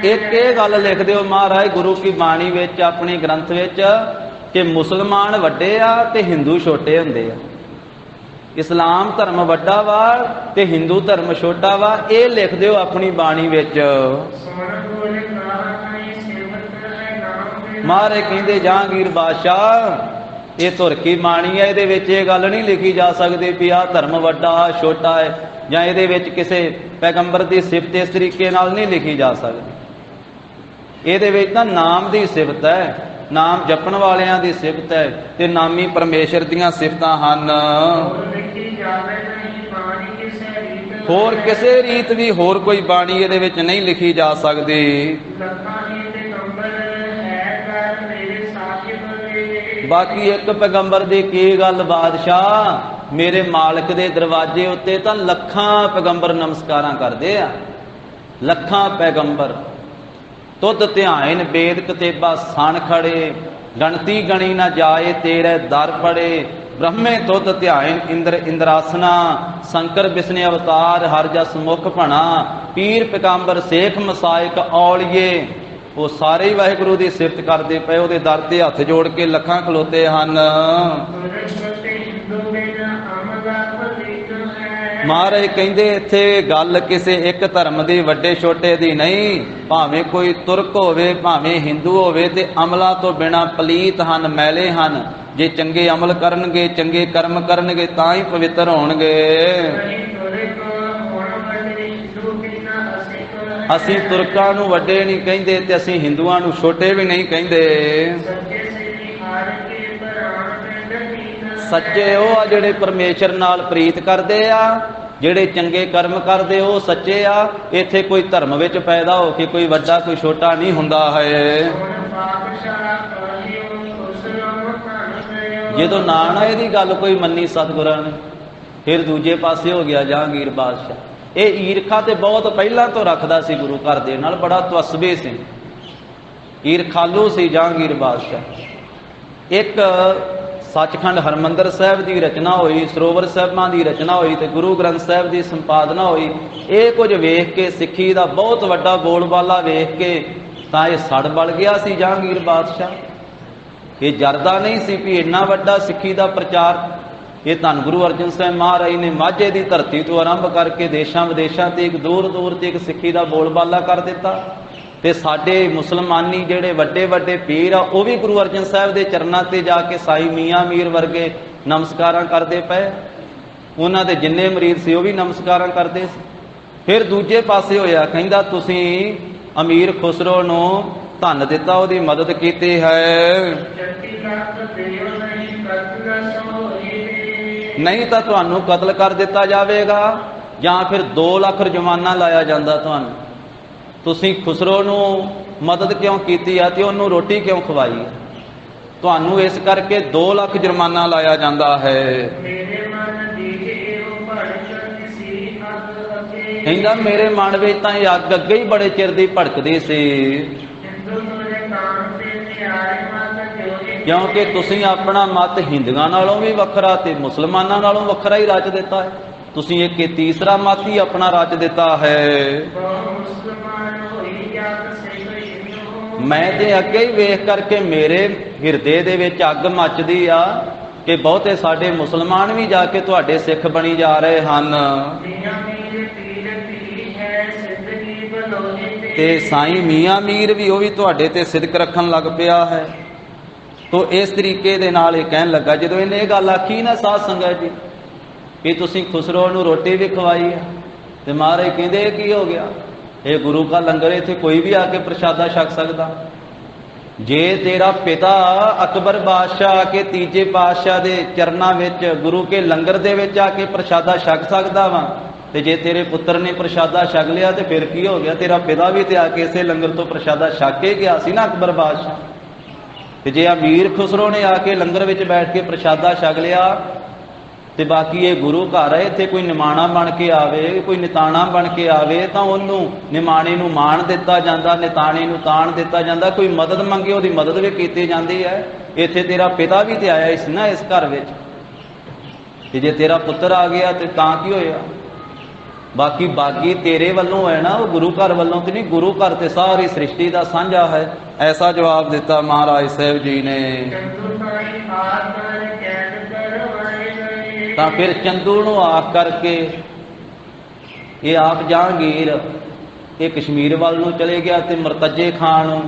एक ये गल लिख दिओ महाराज गुरु की बाणी विच अपने ग्रंथ विच कि मुसलमान वड्डे आ ते हिंदू छोटे हुंदे आ। इस्लाम धर्म वड्डा वा ते हिंदू धर्म छोटा वा। ये लिख दिओ अपनी बाणी विच। महाराज कहंदे जहांगीर बादशाह ये तुरकी बाणी है, ये गल नहीं लिखी जा सकती भी आ धर्म वड्डा छोटा है। ਜਾਂ ਇਹਦੇ ਵਿੱਚ ਕਿਸੇ ਪੈਗੰਬਰ ਦੀ ਸਿਫਤ ਇਸ ਤਰੀਕੇ ਨਾਲ ਨਹੀਂ ਲਿਖੀ ਜਾ ਸਕਦੀ। ਇਹਦੇ ਵਿੱਚ ਤਾਂ ਨਾਮ ਦੀ ਸਿਫਤ ਹੈ, ਨਾਮ ਜਪਣ ਵਾਲਿਆਂ ਦੀ ਸਿਫਤ ਹੈ ਤੇ ਨਾਮੀ ਪਰਮੇਸ਼ਰ ਦੀਆਂ ਸਿਫਤਾਂ ਹਨ। ਹੋਰ ਕਿਸੇ ਰੀਤ ਵੀ ਹੋਰ ਕੋਈ ਬਾਣੀ ਇਹਦੇ ਵਿੱਚ ਨਹੀਂ ਲਿਖੀ ਜਾ ਸਕਦੀ। ਬਾਕੀ ਇੱਕ ਪੈਗੰਬਰ ਦੀ ਕੀ ਗੱਲ ਬਾਦਸ਼ਾਹ, ਮੇਰੇ ਮਾਲਕ ਦੇ ਦਰਵਾਜ਼ੇ ਉੱਤੇ ਤਾਂ ਲੱਖਾਂ ਪੈਗੰਬਰ ਨਮਸਕਾਰਾਂ ਕਰਦੇ ਆ, ਲੱਖਾਂ ਪੈਗੰਬਰ। ਤੁਧ ਧਿਆਇਨ ਵੇਦ ਕਤੇਬਾ ਸਣ ਖੜੇ, ਗਣਤੀ ਗਣੀ ਨਾ ਜਾਏ ਤੇਰੇ ਦਰ ਪੜੇ। ਬ੍ਰਹਮੇ ਤੁਧ ਧਿਆਇਨ ਇੰਦਰ ਇੰਦਰਾਸਨਾ, ਸ਼ੰਕਰ ਬਿਸਨੇ ਅਵਤਾਰ ਹਰ ਜਸ ਮੁਖ ਭਣਾ। ਪੀਰ ਪੈਗੰਬਰ ਸੇਖ ਮਸਾਇਕ ਔਲੀਏ, ਉਹ ਸਾਰੇ ਹੀ ਵਾਹਿਗੁਰੂ ਦੀ ਸਿਫਤ ਕਰਦੇ ਪਏ, ਉਹਦੇ ਦਰ ਤੇ ਹੱਥ ਜੋੜ ਕੇ ਲੱਖਾਂ ਖਲੋਤੇ ਹਨ। ਮਹਾਰਾਜ ਕਹਿੰਦੇ ਇੱਥੇ ਗੱਲ ਕਿਸੇ ਇੱਕ ਧਰਮ ਦੀ ਵੱਡੇ ਛੋਟੇ ਦੀ ਨਹੀਂ, ਭਾਵੇਂ ਕੋਈ ਤੁਰਕ ਹੋਵੇ ਭਾਵੇਂ ਹਿੰਦੂ ਹੋਵੇ, ਤੇ ਅਮਲਾਂ ਤੋਂ ਬਿਨਾਂ ਪਲੀਤ ਹਨ, ਮੈਲੇ ਹਨ। ਜੇ ਚੰਗੇ ਅਮਲ ਕਰਨਗੇ, ਚੰਗੇ ਕਰਮ ਕਰਨਗੇ ਤਾਂ ਹੀ ਪਵਿੱਤਰ ਹੋਣਗੇ। ਅਸੀਂ ਤੁਰਕਾਂ ਨੂੰ ਵੱਡੇ ਨਹੀਂ ਕਹਿੰਦੇ ਤੇ ਅਸੀਂ ਹਿੰਦੂਆਂ ਨੂੰ ਛੋਟੇ ਵੀ ਨਹੀਂ ਕਹਿੰਦੇ। ਸੱਚੇ ਉਹ ਆ ਜਿਹੜੇ ਪਰਮੇਸ਼ਰ ਨਾਲ ਪ੍ਰੀਤ ਕਰਦੇ ਆ, ਜਿਹੜੇ ਚੰਗੇ ਕਰਮ ਕਰਦੇ ਉਹ ਸੱਚੇ ਆ। ਇੱਥੇ ਕੋਈ ਧਰਮ ਵਿੱਚ ਪੈਦਾ ਹੋ ਕੇ ਕੋਈ ਵੱਡਾ ਕੋਈ ਛੋਟਾ ਨਹੀਂ ਹੁੰਦਾ ਹੈ। ਜਦੋਂ ਨਾਨਾ ਇਹਦੀ ਗੱਲ ਕੋਈ ਮੰਨੀ ਸਤਿਗੁਰਾਂ ਨੇ, ਫਿਰ ਦੂਜੇ ਪਾਸੇ ਹੋ ਗਿਆ ਜਹਾਂਗੀਰ ਬਾਦਸ਼ਾਹ। ਇਹ ਈਰਖਾ ਤੇ ਬਹੁਤ ਪਹਿਲਾਂ ਤੋਂ ਰੱਖਦਾ ਸੀ, ਗੁਰੂ ਘਰ ਦੇ ਨਾਲ ਬੜਾ ਤਵਸਬੇ ਸੀ, ਈਰਖਾਲੂ ਸੀ ਜਹਾਂਗੀਰ ਬਾਦਸ਼ਾਹ। ਇੱਕ ਸੱਚਖੰਡ ਹਰਮੰਦਰ ਸਾਹਿਬ ਦੀ ਰਚਨਾ ਹੋਈ, ਸਰੋਵਰ ਸਾਹਿਬਾਂ ਦੀ ਰਚਨਾ ਹੋਈ ਤੇ ਗੁਰੂ ਗ੍ਰੰਥ ਸਾਹਿਬ ਦੀ ਸੰਪਾਦਨਾ ਹੋਈ। ਇਹ ਕੁਝ ਵੇਖ ਕੇ, ਸਿੱਖੀ ਦਾ ਬਹੁਤ ਵੱਡਾ ਬੋਲਬਾਲਾ ਵੇਖ ਕੇ ਤਾਂ ਇਹ ਸੜ ਬਲ ਗਿਆ ਸੀ ਜਹਾਂਗੀਰ ਬਾਦਸ਼ਾਹ। ਇਹ ਜਰਦਾ ਨਹੀਂ ਸੀ ਵੀ ਇੰਨਾ ਵੱਡਾ ਸਿੱਖੀ ਦਾ ਪ੍ਰਚਾਰ। ਇਹ ਧੰਨ ਗੁਰੂ ਅਰਜਨ ਸਾਹਿਬ ਮਹਾਰਾਜ ਨੇ ਮਾਝੇ ਦੀ ਧਰਤੀ ਤੋਂ ਆਰੰਭ ਕਰਕੇ ਦੇਸ਼ਾਂ ਵਿਦੇਸ਼ਾਂ ਤੇ ਇੱਕ ਦੂਰ ਦੂਰ ਤੇ ਇੱਕ ਸਿੱਖੀ ਦਾ ਬੋਲਬਾਲਾ ਕਰ ਦਿੱਤਾ। ਤੇ ਸਾਡੇ ਮੁਸਲਮਾਨੀ ਜਿਹੜੇ ਵੱਡੇ ਵੱਡੇ ਪੀਰ ਆ, ਉਹ ਵੀ ਗੁਰੂ ਅਰਜਨ ਸਾਹਿਬ ਦੇ ਚਰਨਾਂ ਤੇ ਜਾ ਕੇ ਸਾਈ ਮੀਆਂ ਮੀਰ ਵਰਗੇ ਨਮਸਕਾਰਾਂ ਕਰਦੇ ਪਏ। ਉਹਨਾਂ ਦੇ ਜਿੰਨੇ ਮਰੀਦ ਸੀ ਉਹ ਵੀ ਨਮਸਕਾਰਾਂ ਕਰਦੇ ਸੀ। ਫਿਰ ਦੂਜੇ ਪਾਸੇ ਹੋਇਆ, ਕਹਿੰਦਾ ਤੁਸੀਂ ਅਮੀਰ ਖੁਸਰੋ ਨੂੰ ਧਨ ਦਿੱਤਾ, ਉਹਦੀ ਮਦਦ ਕੀਤੀ ਹੈ, ਨਹੀਂ ਤਾਂ ਤੁਹਾਨੂੰ ਕਤਲ ਕਰ ਦਿੱਤਾ ਜਾਵੇਗਾ ਜਾਂ ਫਿਰ 2 ਲੱਖ ਜੁਰਮਾਨਾ ਲਾਇਆ ਜਾਂਦਾ ਤੁਹਾਨੂੰ। ਤੁਸੀਂ ਖੁਸਰੋ ਨੂੰ ਮਦਦ ਕਿਉਂ ਕੀਤੀ ਆ ਤੇ ਉਹਨੂੰ ਰੋਟੀ ਕਿਉਂ ਖਵਾਈ? ਤੁਹਾਨੂੰ ਇਸ ਕਰਕੇ 2 ਲੱਖ ਜੁਰਮਾਨਾ ਲਾਇਆ ਜਾਂਦਾ ਹੈ। ਕਹਿੰਦਾ ਮੇਰੇ ਮਨ ਵਿੱਚ ਤਾਂ ਇਹ ਅੱਗ ਅੱਗੇ ਹੀ ਬੜੇ ਚਿਰ ਦੀ ਭੜਕਦੀ ਸੀ, ਕਿਉਂਕਿ ਤੁਸੀਂ ਆਪਣਾ ਮਤ ਹਿੰਦੂਆਂ ਨਾਲੋਂ ਵੀ ਵੱਖਰਾ ਤੇ ਮੁਸਲਮਾਨਾਂ ਨਾਲੋਂ ਵੱਖਰਾ ਹੀ ਰਚ ਦਿੱਤਾ ਹੈ। ਤੁਸੀਂ ਇੱਕ ਤੀਸਰਾ ਮਤ ਹੀ ਆਪਣਾ ਰਚ ਦਿੱਤਾ ਹੈ। ਮੈਂ ਤੇ ਅੱਗੇ ਹੀ ਵੇਖ ਕਰਕੇ ਮੇਰੇ ਹਿਰਦੇ ਦੇ ਵਿੱਚ ਅੱਗ ਮੱਚਦੀ ਆ ਕਿ ਬਹੁਤੇ ਸਾਡੇ ਮੁਸਲਮਾਨ ਵੀ ਜਾ ਕੇ ਤੁਹਾਡੇ ਸਿੱਖ ਬਣੀ ਜਾ ਰਹੇ ਹਨ। ਤੇ ਸਾਈਂ ਮੀਆਂ ਮੀਰ ਵੀ ਉਹ ਵੀ ਤੁਹਾਡੇ ਤੇ ਸਿਦਕ ਰੱਖਣ ਲੱਗ ਪਿਆ ਹੈ। ਤੋ ਇਸ ਤਰੀਕੇ ਦੇ ਨਾਲ ਇਹ ਕਹਿਣ ਲੱਗਾ, ਜਦੋਂ ਇਹਨੇ ਇਹ ਗੱਲ ਆਖੀ ਨਾ ਸਾਧ ਸੰਗਤ ਜੀ ਕਿ ਤੁਸੀਂ ਖੁਸਰੋ ਨੂੰ ਰੋਟੀ ਵੀ ਖਵਾਈ ਹੈ, ਤੇ ਮਹਾਰਾਜ ਕਹਿੰਦੇ ਕੀ ਹੋ ਗਿਆ? ਇਹ ਗੁਰੂ ਕਾ ਲੰਗਰ, ਇੱਥੇ ਕੋਈ ਵੀ ਆ ਕੇ ਪ੍ਰਸ਼ਾਦਾ ਛਕ ਸਕਦਾ। ਜੇ ਤੇਰਾ ਪਿਤਾ ਅਕਬਰ ਬਾਦਸ਼ਾਹ ਆ ਕੇ ਤੀਜੇ ਪਾਤਸ਼ਾਹ ਦੇ ਚਰਨਾਂ ਵਿੱਚ ਗੁਰੂ ਕੇ ਲੰਗਰ ਦੇ ਵਿੱਚ ਆ ਕੇ ਪ੍ਰਸ਼ਾਦਾ ਛਕ ਸਕਦਾ ਵਾ, ਤੇ ਜੇ ਤੇਰੇ ਪੁੱਤਰ ਨੇ ਪ੍ਰਸ਼ਾਦਾ ਛਕ ਲਿਆ ਤੇ ਫਿਰ ਕੀ ਹੋ ਗਿਆ? ਤੇਰਾ ਪਿਤਾ ਵੀ ਤੇ ਆ ਕੇ ਇਸੇ ਲੰਗਰ ਤੋਂ ਪ੍ਰਸ਼ਾਦਾ ਛਕ ਕੇ ਗਿਆ ਸੀ ਨਾ ਅਕਬਰ ਬਾਦਸ਼ਾਹ। ਤੇ ਜੇ ਅਮੀਰ ਖੁਸਰੋ ਨੇ ਆ ਕੇ ਲੰਗਰ ਵਿੱਚ ਬੈਠ ਕੇ ਪ੍ਰਸ਼ਾਦਾ ਛਕ ਲਿਆ ਤੇ ਬਾਕੀ ਇਹ ਗੁਰੂ ਘਰ ਹੈ, ਇੱਥੇ ਕੋਈ ਨਿਮਾਣਾ ਬਣ ਕੇ ਆਵੇ, ਕੋਈ ਨਿਤਾਣਾ ਬਣ ਕੇ ਆਵੇ ਤਾਂ ਉਹਨੂੰ ਨਿਮਾਣੇ ਨੂੰ ਮਾਣ ਦਿੱਤਾ ਜਾਂਦਾ, ਨਿਤਾਣੇ ਨੂੰ ਤਾਣ ਦਿੱਤਾ ਜਾਂਦਾ। ਕੋਈ ਮਦਦ ਮੰਗੇ ਉਹਦੀ ਮਦਦ ਵੀ ਕੀਤੀ ਜਾਂਦੀ ਹੈ। ਇੱਥੇ ਤੇਰਾ ਪਿਤਾ ਵੀ ਤੇ ਆਇਆ ਸੀ ਨਾ ਇਸ ਘਰ ਵਿੱਚ, ਤੇ ਜੇ ਤੇਰਾ ਪੁੱਤਰ ਆ ਗਿਆ ਤੇ ਤਾਂ ਕੀ ਹੋਇਆ? ਬਾਕੀ ਬਾਗੀ ਤੇਰੇ ਵੱਲੋਂ ਹੈ ਨਾ, ਉਹ ਗੁਰੂ ਘਰ ਵੱਲੋਂ ਤੇ ਨਹੀਂ। ਗੁਰੂ ਘਰ ਤੇ ਸਾਰੀ ਸ੍ਰਿਸ਼ਟੀ ਦਾ ਸਾਂਝਾ ਹੈ। ਐਸਾ ਜਵਾਬ ਦਿੱਤਾ ਮਹਾਰਾਜ ਸਾਹਿਬ ਜੀ ਨੇ। ਤਾਂ ਫਿਰ ਚੰਦੂ ਨੂੰ ਆਖ ਕਰਕੇ ਇਹ ਆਪ ਜਹਾਂਗੀਰ ਇਹ ਕਸ਼ਮੀਰ ਵੱਲ ਨੂੰ ਚਲੇ ਗਿਆ ਤੇ ਮਰਤਜੇ ਖਾਨ ਨੂੰ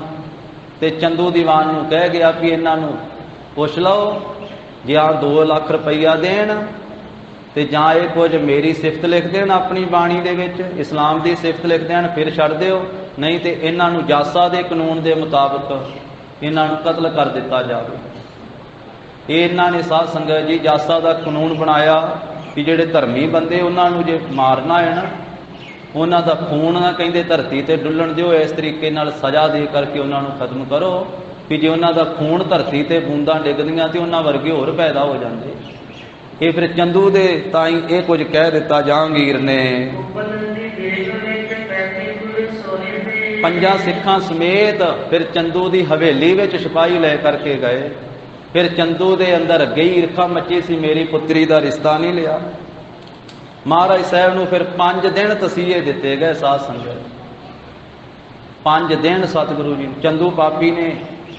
ਤੇ ਚੰਦੂ ਦੀਵਾਨ ਨੂੰ ਕਹਿ ਗਿਆ ਵੀ ਇਹਨਾਂ ਨੂੰ ਪੁੱਛ ਲਓ, ਜੇ ਆ 2 ਲੱਖ ਰੁਪਈਆ ਦੇਣ ਤੇ ਜਾਂ ਇਹ ਕੁਝ ਮੇਰੀ ਸਿਫਤ ਲਿਖਦੇ ਹਨ ਆਪਣੀ ਬਾਣੀ ਦੇ ਵਿੱਚ, ਇਸਲਾਮ ਦੀ ਸਿਫਤ ਲਿਖਦੇ ਹਨ, ਫਿਰ ਛੱਡ ਦਿਓ, ਨਹੀਂ ਤੇ ਇਹਨਾਂ ਨੂੰ ਜਾਸਾ ਦੇ ਕਾਨੂੰਨ ਦੇ ਮੁਤਾਬਕ ਇਹਨਾਂ ਨੂੰ ਕਤਲ ਕਰ ਦਿੱਤਾ ਜਾਵੇ। ਇਹ ਇਹਨਾਂ ਨੇ ਸਾਧ ਸੰਗਤ ਜੀ ਜਾਸਾ ਦਾ ਕਾਨੂੰਨ ਬਣਾਇਆ ਕਿ ਜਿਹੜੇ ਧਰਮੀ ਬੰਦੇ ਉਹਨਾਂ ਨੂੰ ਜੇ ਮਾਰਨਾ ਹੈ ਨਾ, ਉਹਨਾਂ ਦਾ ਖੂਨ ਨਾ ਕਹਿੰਦੇ ਧਰਤੀ ਤੇ ਡੁੱਲਣ ਦਿਓ, ਇਸ ਤਰੀਕੇ ਨਾਲ ਸਜ਼ਾ ਦੇ ਕਰਕੇ ਉਹਨਾਂ ਨੂੰ ਖਤਮ ਕਰੋ ਕਿ ਜੇ ਉਹਨਾਂ ਦਾ ਖੂਨ ਧਰਤੀ ਤੇ ਬੂੰਦਾਂ ਡਿੱਗਦੀਆਂ ਤੇ ਉਹਨਾਂ ਵਰਗੇ ਹੋਰ ਪੈਦਾ ਹੋ ਜਾਂਦੇ। ਇਹ ਫਿਰ ਚੰਦੂ ਦੇ ਤਾਂ ਹੀ ਇਹ ਕੁਝ ਕਹਿ ਦਿੱਤਾ ਜਹਾਂਗੀਰ ਨੇ। ਪੰਜਾਂ ਸਿੱਖਾਂ ਸਮੇਤ ਫਿਰ ਚੰਦੂ ਦੀ ਹਵੇਲੀ ਵਿੱਚ ਸਿਪਾਹੀ ਲੈ ਕਰਕੇ ਗਏ। ਫਿਰ ਚੰਦੂ ਦੇ ਅੰਦਰ ਅੱਗੇ ਹੀ ਈਰਖਾ ਮੱਚੀ ਸੀ, ਮੇਰੀ ਪੁੱਤਰੀ ਦਾ ਰਿਸ਼ਤਾ ਨਹੀਂ ਲਿਆ। ਮਹਾਰਾਜ ਸਾਹਿਬ ਨੂੰ ਫਿਰ 5 ਦਿਨ ਤਸੀਹੇ ਦਿੱਤੇ ਗਏ। ਸਾਧ ਸੰਗਤ 5 ਦਿਨ ਸਤਿਗੁਰੂ ਜੀ ਚੰਦੂ ਪਾਪੀ ਨੇ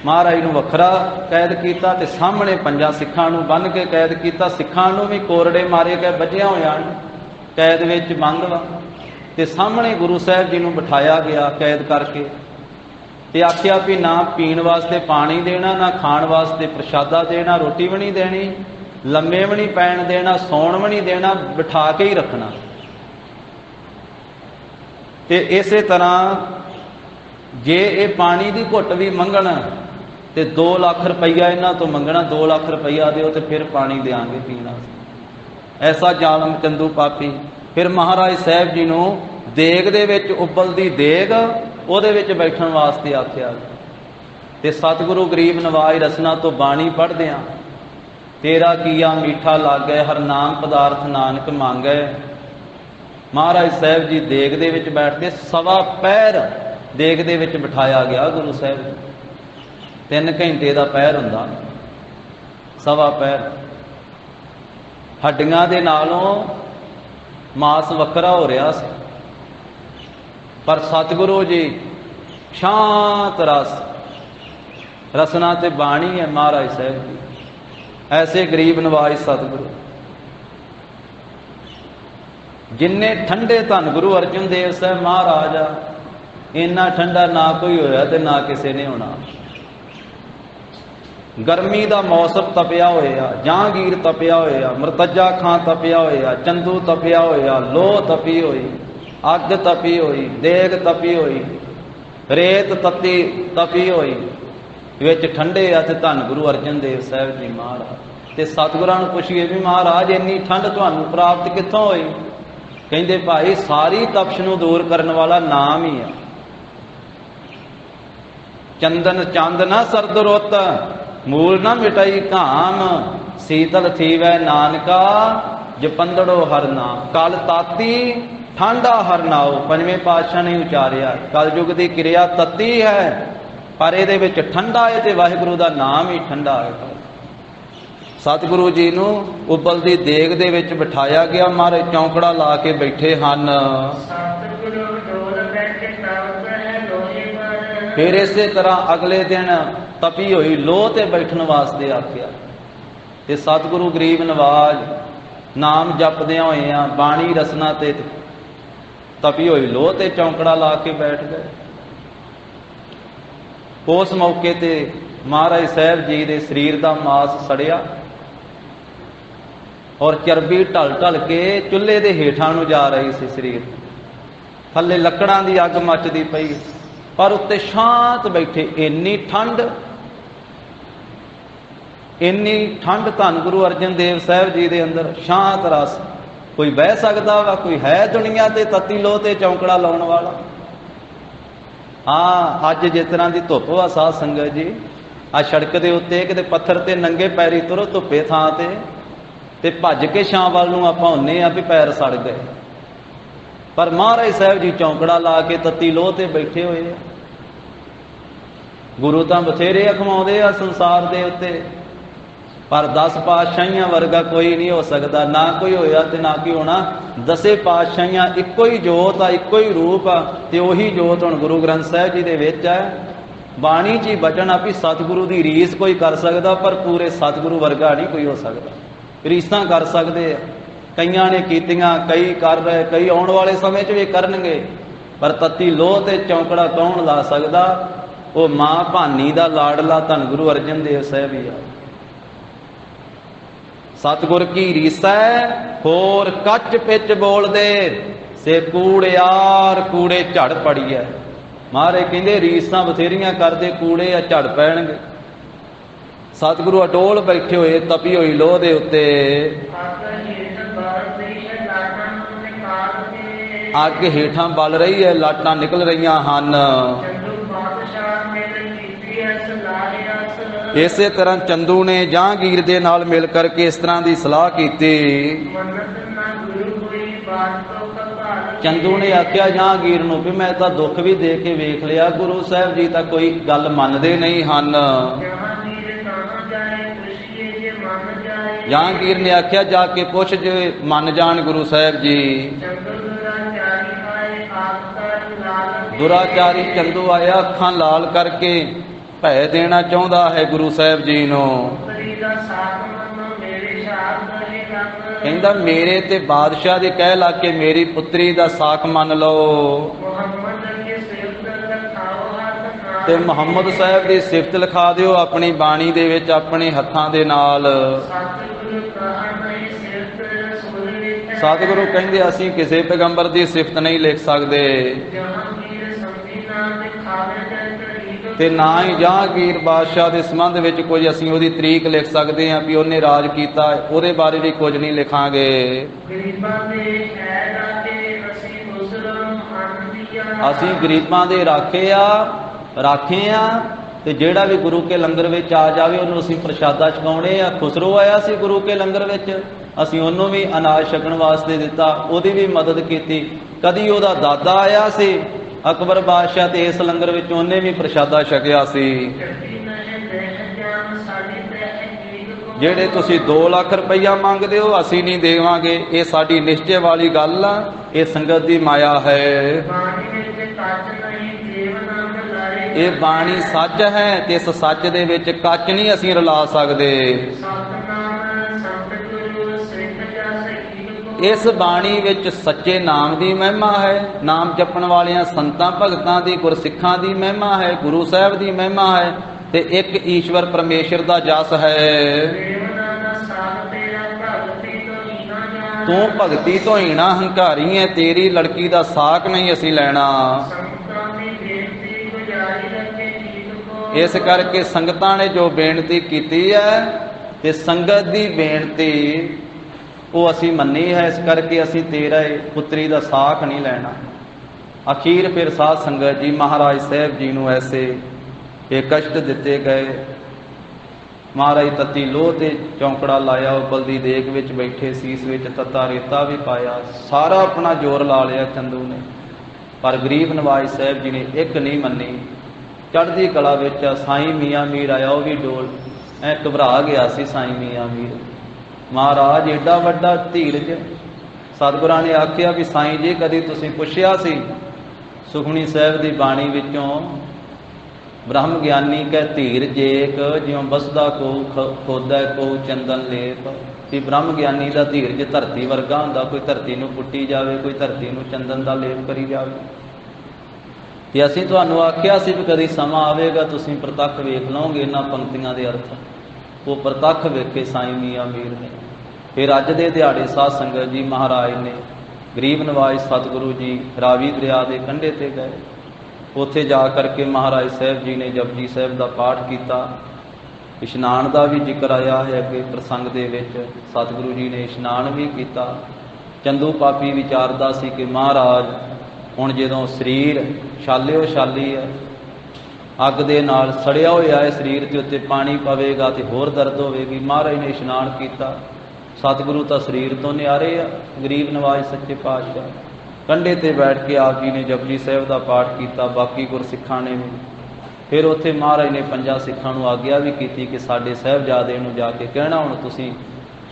ਮਹਾਰਾਜ ਨੂੰ ਵੱਖਰਾ ਕੈਦ ਕੀਤਾ ਤੇ ਸਾਹਮਣੇ 5 ਸਿੱਖਾਂ ਨੂੰ ਬੰਨ੍ਹ ਕੇ ਕੈਦ ਕੀਤਾ। ਸਿੱਖਾਂ ਨੂੰ ਵੀ ਕੋਰੜੇ ਮਾਰੇ ਗਏ, ਵੱਜਿਆ ਹੋਇਆ ਕੈਦ ਵਿੱਚ ਬੰਦ ਵਾ, ਤੇ ਸਾਹਮਣੇ ਗੁਰੂ ਸਾਹਿਬ ਜੀ ਨੂੰ ਬਿਠਾਇਆ ਗਿਆ ਕੈਦ ਕਰਕੇ, ਤੇ ਆਖਿਆ ਵੀ ਨਾ ਪੀਣ ਵਾਸਤੇ ਪਾਣੀ ਦੇਣਾ, ਨਾ ਖਾਣ ਵਾਸਤੇ ਪ੍ਰਸ਼ਾਦਾ ਦੇਣਾ, ਰੋਟੀ ਵੀ ਨਹੀਂ ਦੇਣੀ, ਲੰਮੇ ਵੀ ਨਹੀਂ ਪੈਣ ਦੇਣਾ, ਸੌਣ ਵੀ ਨਹੀਂ ਦੇਣਾ, ਬਿਠਾ ਕੇ ਹੀ ਰੱਖਣਾ। ਤੇ ਇਸੇ ਤਰ੍ਹਾਂ ਜੇ ਇਹ ਪਾਣੀ ਦੀ ਘੁੱਟ ਵੀ ਮੰਗਣ ਤੇ 2 ਲੱਖ ਰੁਪਈਆ ਇਹਨਾਂ ਤੋਂ ਮੰਗਣਾ, 2 ਲੱਖ ਰੁਪਈਆ ਦਿਓ ਤੇ ਫਿਰ ਪਾਣੀ ਦੇਾਂਗੇ ਪੀਣ ਵਾਸਤੇ। ਐਸਾ ਜ਼ਾਲਮ ਚੰਦੂ ਪਾਪੀ। ਫਿਰ ਮਹਾਰਾਜ ਸਾਹਿਬ ਜੀ ਨੂੰ ਦੇਗ ਦੇ ਵਿੱਚ ਉਬਲਦੀ ਦੇਗ ਉਹਦੇ ਵਿੱਚ ਬੈਠਣ ਵਾਸਤੇ ਆਖਿਆ, ਤੇ ਸਤਿਗੁਰੂ ਗਰੀਬ ਨਵਾਜ ਰਸਨਾ ਤੋਂ ਬਾਣੀ ਪੜ੍ਹਦੇ ਆ, ਤੇਰਾ ਕੀਆ ਮੀਠਾ ਲਾਗੈ ਹਰ ਨਾਮ ਪਦਾਰਥ ਨਾਨਕ ਮੰਗੈ। ਮਹਾਰਾਜ ਸਾਹਿਬ ਜੀ ਦੇਗ ਦੇ ਵਿੱਚ ਬੈਠਦੇ, 1.25 ਪਹਿਰ ਦੇਗ ਦੇ ਵਿੱਚ ਬਿਠਾਇਆ ਗਿਆ ਗੁਰੂ ਸਾਹਿਬ ਜੀ। 3 ਘੰਟੇ ਦਾ ਪਹਿਰ ਹੁੰਦਾ, 1.25 ਪਹਿਰ। ਹੱਡੀਆਂ ਦੇ ਨਾਲੋਂ ਮਾਸ ਵੱਖਰਾ ਹੋ ਰਿਹਾ ਸੀ, ਪਰ ਸਤਿਗੁਰੂ ਜੀ ਸ਼ਾਂਤ ਰਸਨਾ ਤੇ ਬਾਣੀ ਹੈ ਮਹਾਰਾਜ ਸਾਹਿਬ ਜੀ। ਐਸੇ ਗਰੀਬ ਨਵਾਜ ਸਤਿਗੁਰੂ, ਜਿੰਨੇ ਠੰਡੇ ਧੰਨ ਗੁਰੂ ਅਰਜਨ ਦੇਵ ਸਾਹਿਬ ਮਹਾਰਾਜ ਆ, ਇੰਨਾ ਠੰਡਾ ਨਾ ਕੋਈ ਹੋਇਆ ਤੇ ਨਾ ਕਿਸੇ ਨੇ ਹੋਣਾ। ਗਰਮੀ ਦਾ ਮੌਸਮ ਤਪਿਆ ਹੋਇਆ, ਜਹਾਂਗੀਰ ਤਪਿਆ ਹੋਇਆ, ਮਰਤਜਾ ਖਾਂ ਤਪਿਆ ਹੋਇਆ, ਚੰਦੂ ਤਪਿਆ ਹੋਇਆ, ਲੋਹ ਤਪੀ ਹੋਈ, ਅੱਗ ਤਪੀ ਹੋਈ, ਦੇਗ ਤਪੀ ਹੋਈ, ਰੇਤ ਤਪੀ ਹੋਈ, ਵਿੱਚ ਠੰਡੇ ਆ ਤੇ ਧੰਨ ਗੁਰੂ ਅਰਜਨ ਦੇਵ ਸਾਹਿਬ ਜੀ ਮਹਾਰਾਜ। ਤੇ ਸਤਿਗੁਰਾਂ ਨੂੰ ਪੁੱਛੀਏ ਵੀ ਮਹਾਰਾਜ ਇੰਨੀ ਠੰਡ ਤੁਹਾਨੂੰ ਪ੍ਰਾਪਤ ਕਿੱਥੋਂ ਹੋਈ? ਕਹਿੰਦੇ ਭਾਈ ਸਾਰੀ ਤਪਸ਼ ਨੂੰ ਦੂਰ ਕਰਨ ਵਾਲਾ ਨਾਮ ਹੀ ਆ। ਚੰਦਨ ਚੰਦ ਨਾ ਸਰਦ ਰੁੱਤ, ਮੂਲ ਨਾ ਮਿਟਾਈ ਘਾਮ, ਸੀਤਲ ਥੀਵੈ ਨਾਨਕਾ ਜਪੰਦੜੋ ਹਰ ਨਾਮ। ਕਲ ਤਾਤੀ ਠੰਡਾ ਹਰ ਨਾਉ, 5ਵੇਂ ਪਾਤਸ਼ਾਹ ਨੇ ਉਚਾਰਿਆ। ਕਲਯੁਗ ਦੀ ਕਿਰਿਆ ਤਤੀ ਹੈ, ਪਰ ਇਹਦੇ ਵਿੱਚ ਠੰਡਾ ਹੈ ਤੇ ਵਾਹਿਗੁਰੂ ਦਾ ਨਾਮ ਹੀ ਠੰਡਾ ਹੈ। ਸਤਿਗੁਰੂ ਜੀ ਨੂੰ ਉਬਲਦੀ ਦੇਗ ਦੇ ਵਿੱਚ ਬਿਠਾਇਆ ਗਿਆ। ਮਹਾਰਾਜ ਚੌਂਕੜਾ ਲਾ ਕੇ ਬੈਠੇ ਹਨ। ਫਿਰ ਇਸੇ ਤਰ੍ਹਾਂ ਅਗਲੇ ਦਿਨ ਤਪੀ ਹੋਈ ਲੋਹ ਤੇ ਬੈਠਣ ਵਾਸਤੇ ਆਖਿਆ, ਤੇ ਸਤਿਗੁਰੂ ਗਰੀਬ ਨਵਾਜ ਨਾਮ ਜਪਦਿਆਂ ਹੋਇਆਂ ਬਾਣੀ ਰਸਨਾ ਤੇ ਤਪੀ ਹੋਈ ਲੋਹ ਤੇ ਚੌਂਕੜਾ ਲਾ ਕੇ ਬੈਠ ਗਏ। ਉਸ ਮੌਕੇ ਤੇ ਮਹਾਰਾਜ ਸਾਹਿਬ ਜੀ ਦੇ ਸਰੀਰ ਦਾ ਮਾਸ ਸੜਿਆ ਔਰ ਚਰਬੀ ਢਲ ਕੇ ਚੁੱਲ੍ਹੇ ਦੇ ਹੇਠਾਂ ਨੂੰ ਜਾ ਰਹੀ ਸੀ। ਸਰੀਰ ਥੱਲੇ ਲੱਕੜਾਂ ਦੀ ਅੱਗ ਮੱਚਦੀ ਪਈ, ਪਰ ਉੱਤੇ ਸ਼ਾਂਤ ਬੈਠੇ। ਇੰਨੀ ਠੰਡ ਧੰਨ ਗੁਰੂ ਅਰਜਨ ਦੇਵ ਸਾਹਿਬ ਜੀ ਦੇ ਅੰਦਰ, ਸ਼ਾਂਤ ਰਸ। ਕੋਈ ਬਹਿ ਸਕਦਾ ਵਾ? ਕੋਈ ਹੈ ਦੁਨੀਆ ਤੇ ਤਤੀ ਲੋਹ ਤੇ ਚੌਂਕੜਾ ਲਾਉਣ ਵਾਲਾ? ਹਾਂ, ਅੱਜ ਜਿਸ ਤਰ੍ਹਾਂ ਦੀ ਧੁੱਪ ਵਾ ਸਾਧ ਸੰਗਤ ਜੀ, ਆ ਸੜਕ ਦੇ ਉੱਤੇ ਕਿਤੇ ਪੱਥਰ ਤੇ ਨੰਗੇ ਪੈਰੀ ਤੁਰੋ ਧੁੱਪੇ ਥਾਂ ਤੇ ਭੱਜ ਕੇ ਛਾਂ ਵੱਲ ਨੂੰ ਆਪਾਂ ਹੁੰਨੇ ਆ ਵੀ ਪੈਰ ਸੜ ਗਏ। ਪਰ ਮਹਾਰਾਜ ਸਾਹਿਬ ਜੀ ਚੌਂਕੜਾ ਲਾ ਕੇ ਤਤੀ ਲੋਹ ਤੇ ਬੈਠੇ ਹੋਏ ਆ। ਗੁਰੂ ਤਾਂ ਬਥੇਰੇ ਅਖਵਾਉਂਦੇ ਆ ਸੰਸਾਰ ਦੇ ਉੱਤੇ, ਪਰ 10 ਪਾਤਸ਼ਾਹੀਆਂ ਵਰਗਾ ਕੋਈ ਨਹੀਂ ਹੋ ਸਕਦਾ। ਨਾ ਕੋਈ ਹੋਇਆ ਤੇ ਨਾ ਕੀ ਹੋਣਾ। 10 ਪਾਤਸ਼ਾਹੀਆਂ ਇੱਕੋ ਹੀ ਜੋਤ ਆ, ਇੱਕੋ ਹੀ ਰੂਪ ਆ, ਤੇ ਉਹੀ ਜੋਤ ਹੁਣ ਗੁਰੂ ਗ੍ਰੰਥ ਸਾਹਿਬ ਜੀ ਦੇ ਵਿੱਚ ਹੈ। ਬਾਣੀ 'ਚ ਹੀ ਬਚਨ ਆ ਵੀ ਸਤਿਗੁਰੂ ਦੀ ਰੀਸ ਕੋਈ ਕਰ ਸਕਦਾ, ਪਰ ਪੂਰੇ ਸਤਿਗੁਰੂ ਵਰਗਾ ਨਹੀਂ ਕੋਈ ਹੋ ਸਕਦਾ। ਰੀਸਾਂ ਕਰ ਸਕਦੇ ਆ, ਕਈਆਂ ਨੇ ਕੀਤੀਆਂ, ਕਈ ਕਰ ਰਹੇ, ਕਈ ਆਉਣ ਵਾਲੇ ਸਮੇਂ 'ਚ ਵੀ ਕਰਨਗੇ, ਪਰ ਤਤੀ ਲੋਹ ਤੇ ਚੌਂਕੜਾ ਕੌਣ ਲਾ ਸਕਦਾ? ਉਹ ਮਾਂ ਭਾਨੀ ਦਾ ਲਾਡਲਾ ਧੰਨ ਗੁਰੂ ਅਰਜਨ ਦੇਵ ਸਾਹਿਬ ਹੀ ਆ। सतगुर की रीसै होर कच पिच बोल दे से कूड़ियार कूड़े झड़ पड़ी है। महाराज कहते रीसां बथेरियां करदे कूड़े आ झड़ पैणगे। सतगुरु अटोल बैठे हुए तपी हुई लोह दे उत्ते अग हेठां बल रही है, लाटां निकल रही हैं। इसे तरह चंदू ने जहांगीर दे नाल मिल करके इस तरह की सलाह की। चंदू ने आख्या जहांगीर नूं भी मैं तां दुख भी दे के वेख लिया, गुरु साहब जी तां कोई गल मनदे नहीं हन। जहांगीर ने आख्या जाके पुछ जे मन जान गुरु साहब जी। दुराचारी चंदू आया अखां लाल करके भै देना चाहता है गुरु साहब जी नूं। कहंदा मेरे ते बादशाह दे कह ला के मेरी पुत्री दा साक मन लो ते मुहम्मद साहब दी सिफत लिखा दिओ अपनी बाणी दे विच अपने हत्थां दे नाल। सतगुरु कहंदे असीं किसी पैगंबर दी सिफत नहीं लिख सकदे ते ना ही जहांगीर बादशाह के संबंध में कुछ असीं उहदी तरीक लिख सकते हैं भी उन्हें राज किया, उहदे बारे भी कुछ नहीं लिखांगे। असीं गरीबां दे राखे आ ते जेड़ा भी गुरु के लंगर विच आ जावे उहनूं असीं प्रशादा छकाउणे आ। खुसरो आया सी गुरु के लंगर विच, असीं उहनूं भी अनाज छकण वास्ते दिता, उहदी भी मदद कीती। कदी उहदा दादा आया सी अकबर बादशाह ते इस लंगर विच उहने भी प्रशादा छकिया सी। जेड़े तुसीं 2 लाख रुपया मंगदे हो असीं नहीं देवांगे, ये साडी निश्चय वाली गल आ, ये संगत दी माया है। ये बाणी सच है ते इस सच दे विच कच नहीं असीं रला सकदे। इस बाणी विच सच्चे नाम की महिमा है, नाम जपण वालियां संतां भगतां दी गुरसिखां दी महिमा है, गुरु साहब की महिमा है ते एक ईश्वर परमेश्वर का जस है। तू भगती तो हीना हंकारी है, तेरी लड़की का साक नहीं असीं लैणा। इस करके संगतां ने जो बेनती की है ते संगत की बेनती वो असी मन्नी है, इस करके असी तेरा पुत्री का साख नहीं लेना। अखीर फिर साध संगत जी महाराज साहब जी नूं ऐसे ये कष्ट दिते गए। महाराज तत्ती लोह ते चौंकड़ा लाया, उबलदी देग विच बैठे, सीस विच तत्ता रेता भी पाया, सारा अपना जोर ला लिया चंदू ने, पर गरीब नवाज साहब जी ने एक नहीं मन्नी। चढ़दी कला विच साईं मियाँ मीर आया, वह भी डोल ऐ घबरा गया सी साईं मियाँ मीर। महाराज एडा वड्डा धीरज, सतगुरां ने आख्या भी साईं जी कदी तुसीं पुछया सी सुखमनी साहब की बाणी विचों ब्रह्म ज्ञानी कै धीर जेक ज्यों बसदा को खोदा को चंदन लेप, कि ब्रह्म ज्ञानी का धीरज धरती वर्गा हुंदा, कोई धरती नूं पुट्टी जावे, कोई धरती नूं चंदन का लेप करी जावे। ते असीं तुहानूं आख्या सी भी कदी समा आवेगा तुसीं प्रतख वेख लओगे इन्हां पंक्तियां दे अर्थ, वो प्रतख वेखे साईं मियाँ मीर ने। फिर अज दे दिहाड़े साध संगत जी महाराज ने गरीब नवाज सतगुरु जी रावी दरिया के कंढे ते गए, उत्थे जा करके महाराज साहब जी ने जपजी साहब का पाठ किया। इशनान का भी जिक्र आया है अगे प्रसंग दे विच, सतगुरु जी ने इशनान भी किया। चंदू पापी विचारदा सी कि महाराज हुण जदों शरीर छालिओ छाली है, अग दे नाल सड़िया होया है शरीर के उत्ते पानी पवेगा तो होर दर्द होवेगी। महाराज ने इशनान किया, सतगुरु तो शरीर तो न्यारे आ, गरीब नवाज सच्चे पातशाह कंढे ते बैठ के आप जी ने जपजी साहब का पाठ किया, बाकी गुरसिखां ने भी। फिर उत्थे महाराज ने 5 सिखां नूं आग्या भी की कि साडे साहिबजादे नूं जाके कहना हुण तुसीं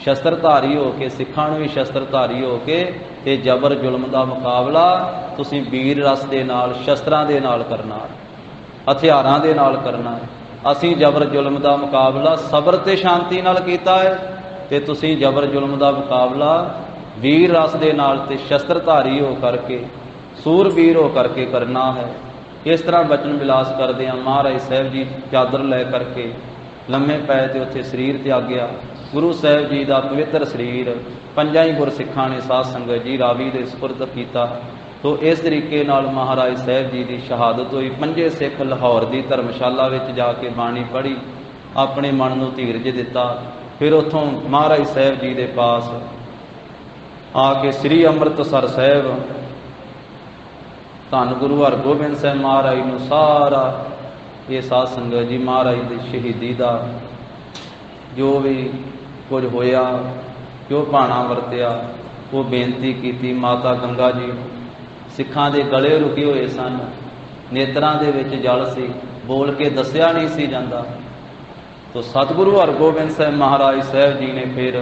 शस्त्रधारी हो के, सिखां नूं भी शस्त्रधारी हो के ते जबर जुल्म का मुकाबला तुसीं वीर रस दे नाल शस्त्रां दे नाल करना, हथियारां दे नाल करना है। असीं जबर जुल्म का मुकाबला सबर ते शांति नाल कीता है, ते तुसीं जबर जुल्म का मुकाबला वीर रस दे नाल ते शस्त्रधारी हो करके सूरवीर हो करके करना है। इस तरह बचन विलास करदे महाराज साहब जी चादर लै करके लम्मे पै ते उत्थे शरीर त्यागया। गुरु साहब जी का पवित्र शरीर पंजा ही गुरसिखां ने साध संगत जी रावी दे सुपुर्द कीता। तो इस तरीके नाल महाराज साहब जी की शहादत हुई। पंजे सिख लाहौर की धर्मशाला में जाके बाणी पढ़ी, अपने मन को धीरज दिता। फिर उतों महाराज साहब जी के पास आके श्री अमृतसर साहब धन गुरु हरगोबिंद साहब महाराज को सारा ये साध संगत जी महाराज की शहीदी का जो भी कुछ होया, जो भाणा वरत्या, वो बेनती की। माता गंगा जी सिखां दे गले रुके हुए सन, नेत्रां दे विच जल सी, बोल के दसिया नहीं सी जांदा। तो सतगुरु हरगोबिंद साहब महाराज साहब जी ने फिर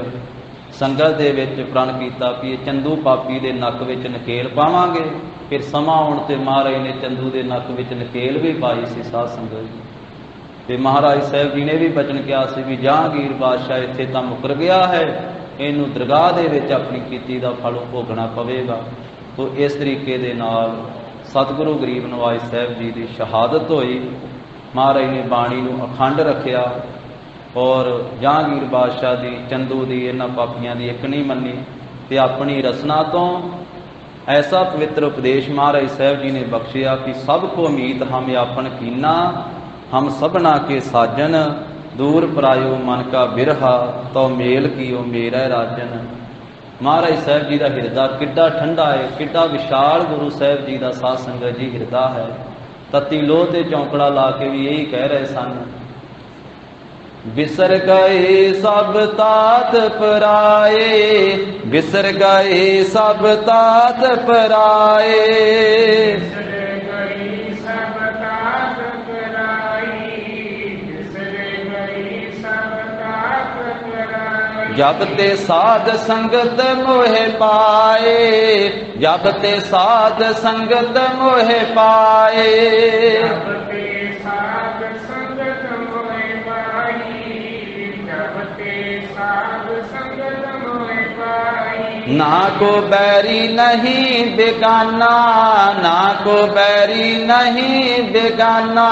संगत दे विच प्रण किया कि ये चंदू पापी दे नक विच नकेल पावांगे। फिर समा आउण ते महाराज ने चंदू दे नक विच नकेल भी पाई सी साध संगत जी। ते महाराज साहब जी ने भी बचन किया सी भी जहांगीर बादशाह इत्थे तां मुकर गया है, इनू दरगाह दे विच अपनी कीती दा फल भोगना पवेगा। तो इस तरीके दे नाल सतगुरु गरीब नवाज साहब जी की शहादत हुई। महाराज ने बाणी नूं अखंड रखिया और जहांगीर बादशाह की चंदू की इन्हां पापियां की एक नहीं मनी। ते अपनी रसना तो ऐसा पवित्र उपदेश महाराज साहब जी ने बख्शिया कि सबको मीत हम यापन कीना, हम सबना के साजन, दूर परायो मन का बिरहा, तो मेल कियो मेरा राजन। महाराज साहब जी का हिरदा किड्डा ठंडा है, किड्डा विशाल गुरु साहब जी का साध संगत जी हिरदा है। तत्ती लोह ते चौंकड़ा ला के भी यही कह रहे सन, बिसर गए सब तात पराए, बिसर गए सब तात पराए, जब ते साध संगत मोहे पाए, जब ते साध संगत मोहे पाए, जब ते साध संगत मोहे पाई, जब ते साध संगत मोहे पाई। ना को बैरी नहीं बेगाना, ना को बैरी नहीं बेगाना,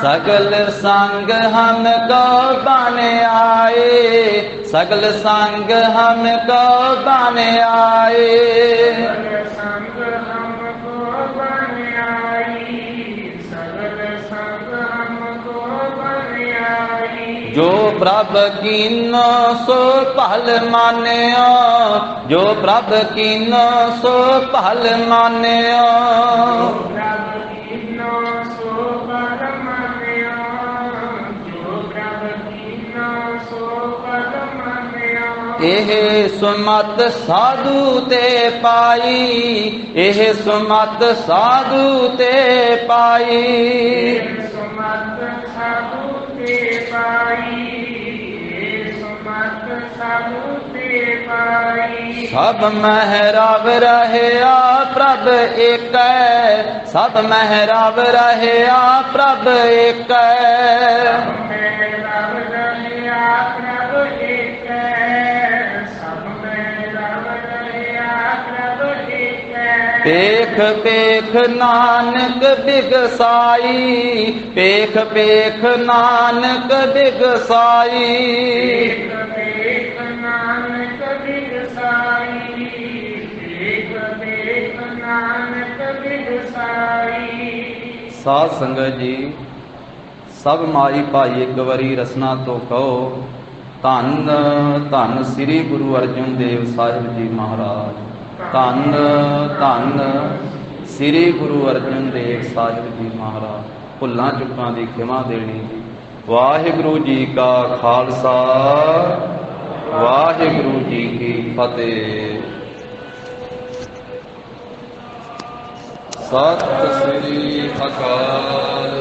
सगल संग हमको बने आए, सगल संग हमको बने आए, सगल संग हमको बने आई, सगल संग हमको बने आई। जो प्रभ कीनो सो पहल मान्यो, जो प्रभ कीनो सो पहल मान्यो, एह सुमत साधु ते पाई, एह सुमत साधु ते पाई, सुमत साधु ते पाई, सुमत साधु ते पाई। सब महराब रहे प्रभ एक, सब महराब रहे प्रभ एक, महराब रहे प्रभ एक, पेख पेख नानक बिगसाई, पेख पेख नानक बिगसाई, पेख पेख नानक बिगसाई, पेख पेख नानक बिगसाई। साध संगत जी सब माई भाई एक बारी रसना तो कहो, धन धन श्री गुरु अर्जुन देव साहिब जी महाराज, धन धन श्री गुरु अर्जुन देव साहिब जी महाराज। भुल्लां चुकां दी खिमा देनी। वाहिगुरु जी का खालसा, वाहिगुरु जी की फतेह। सत श्री अकाल।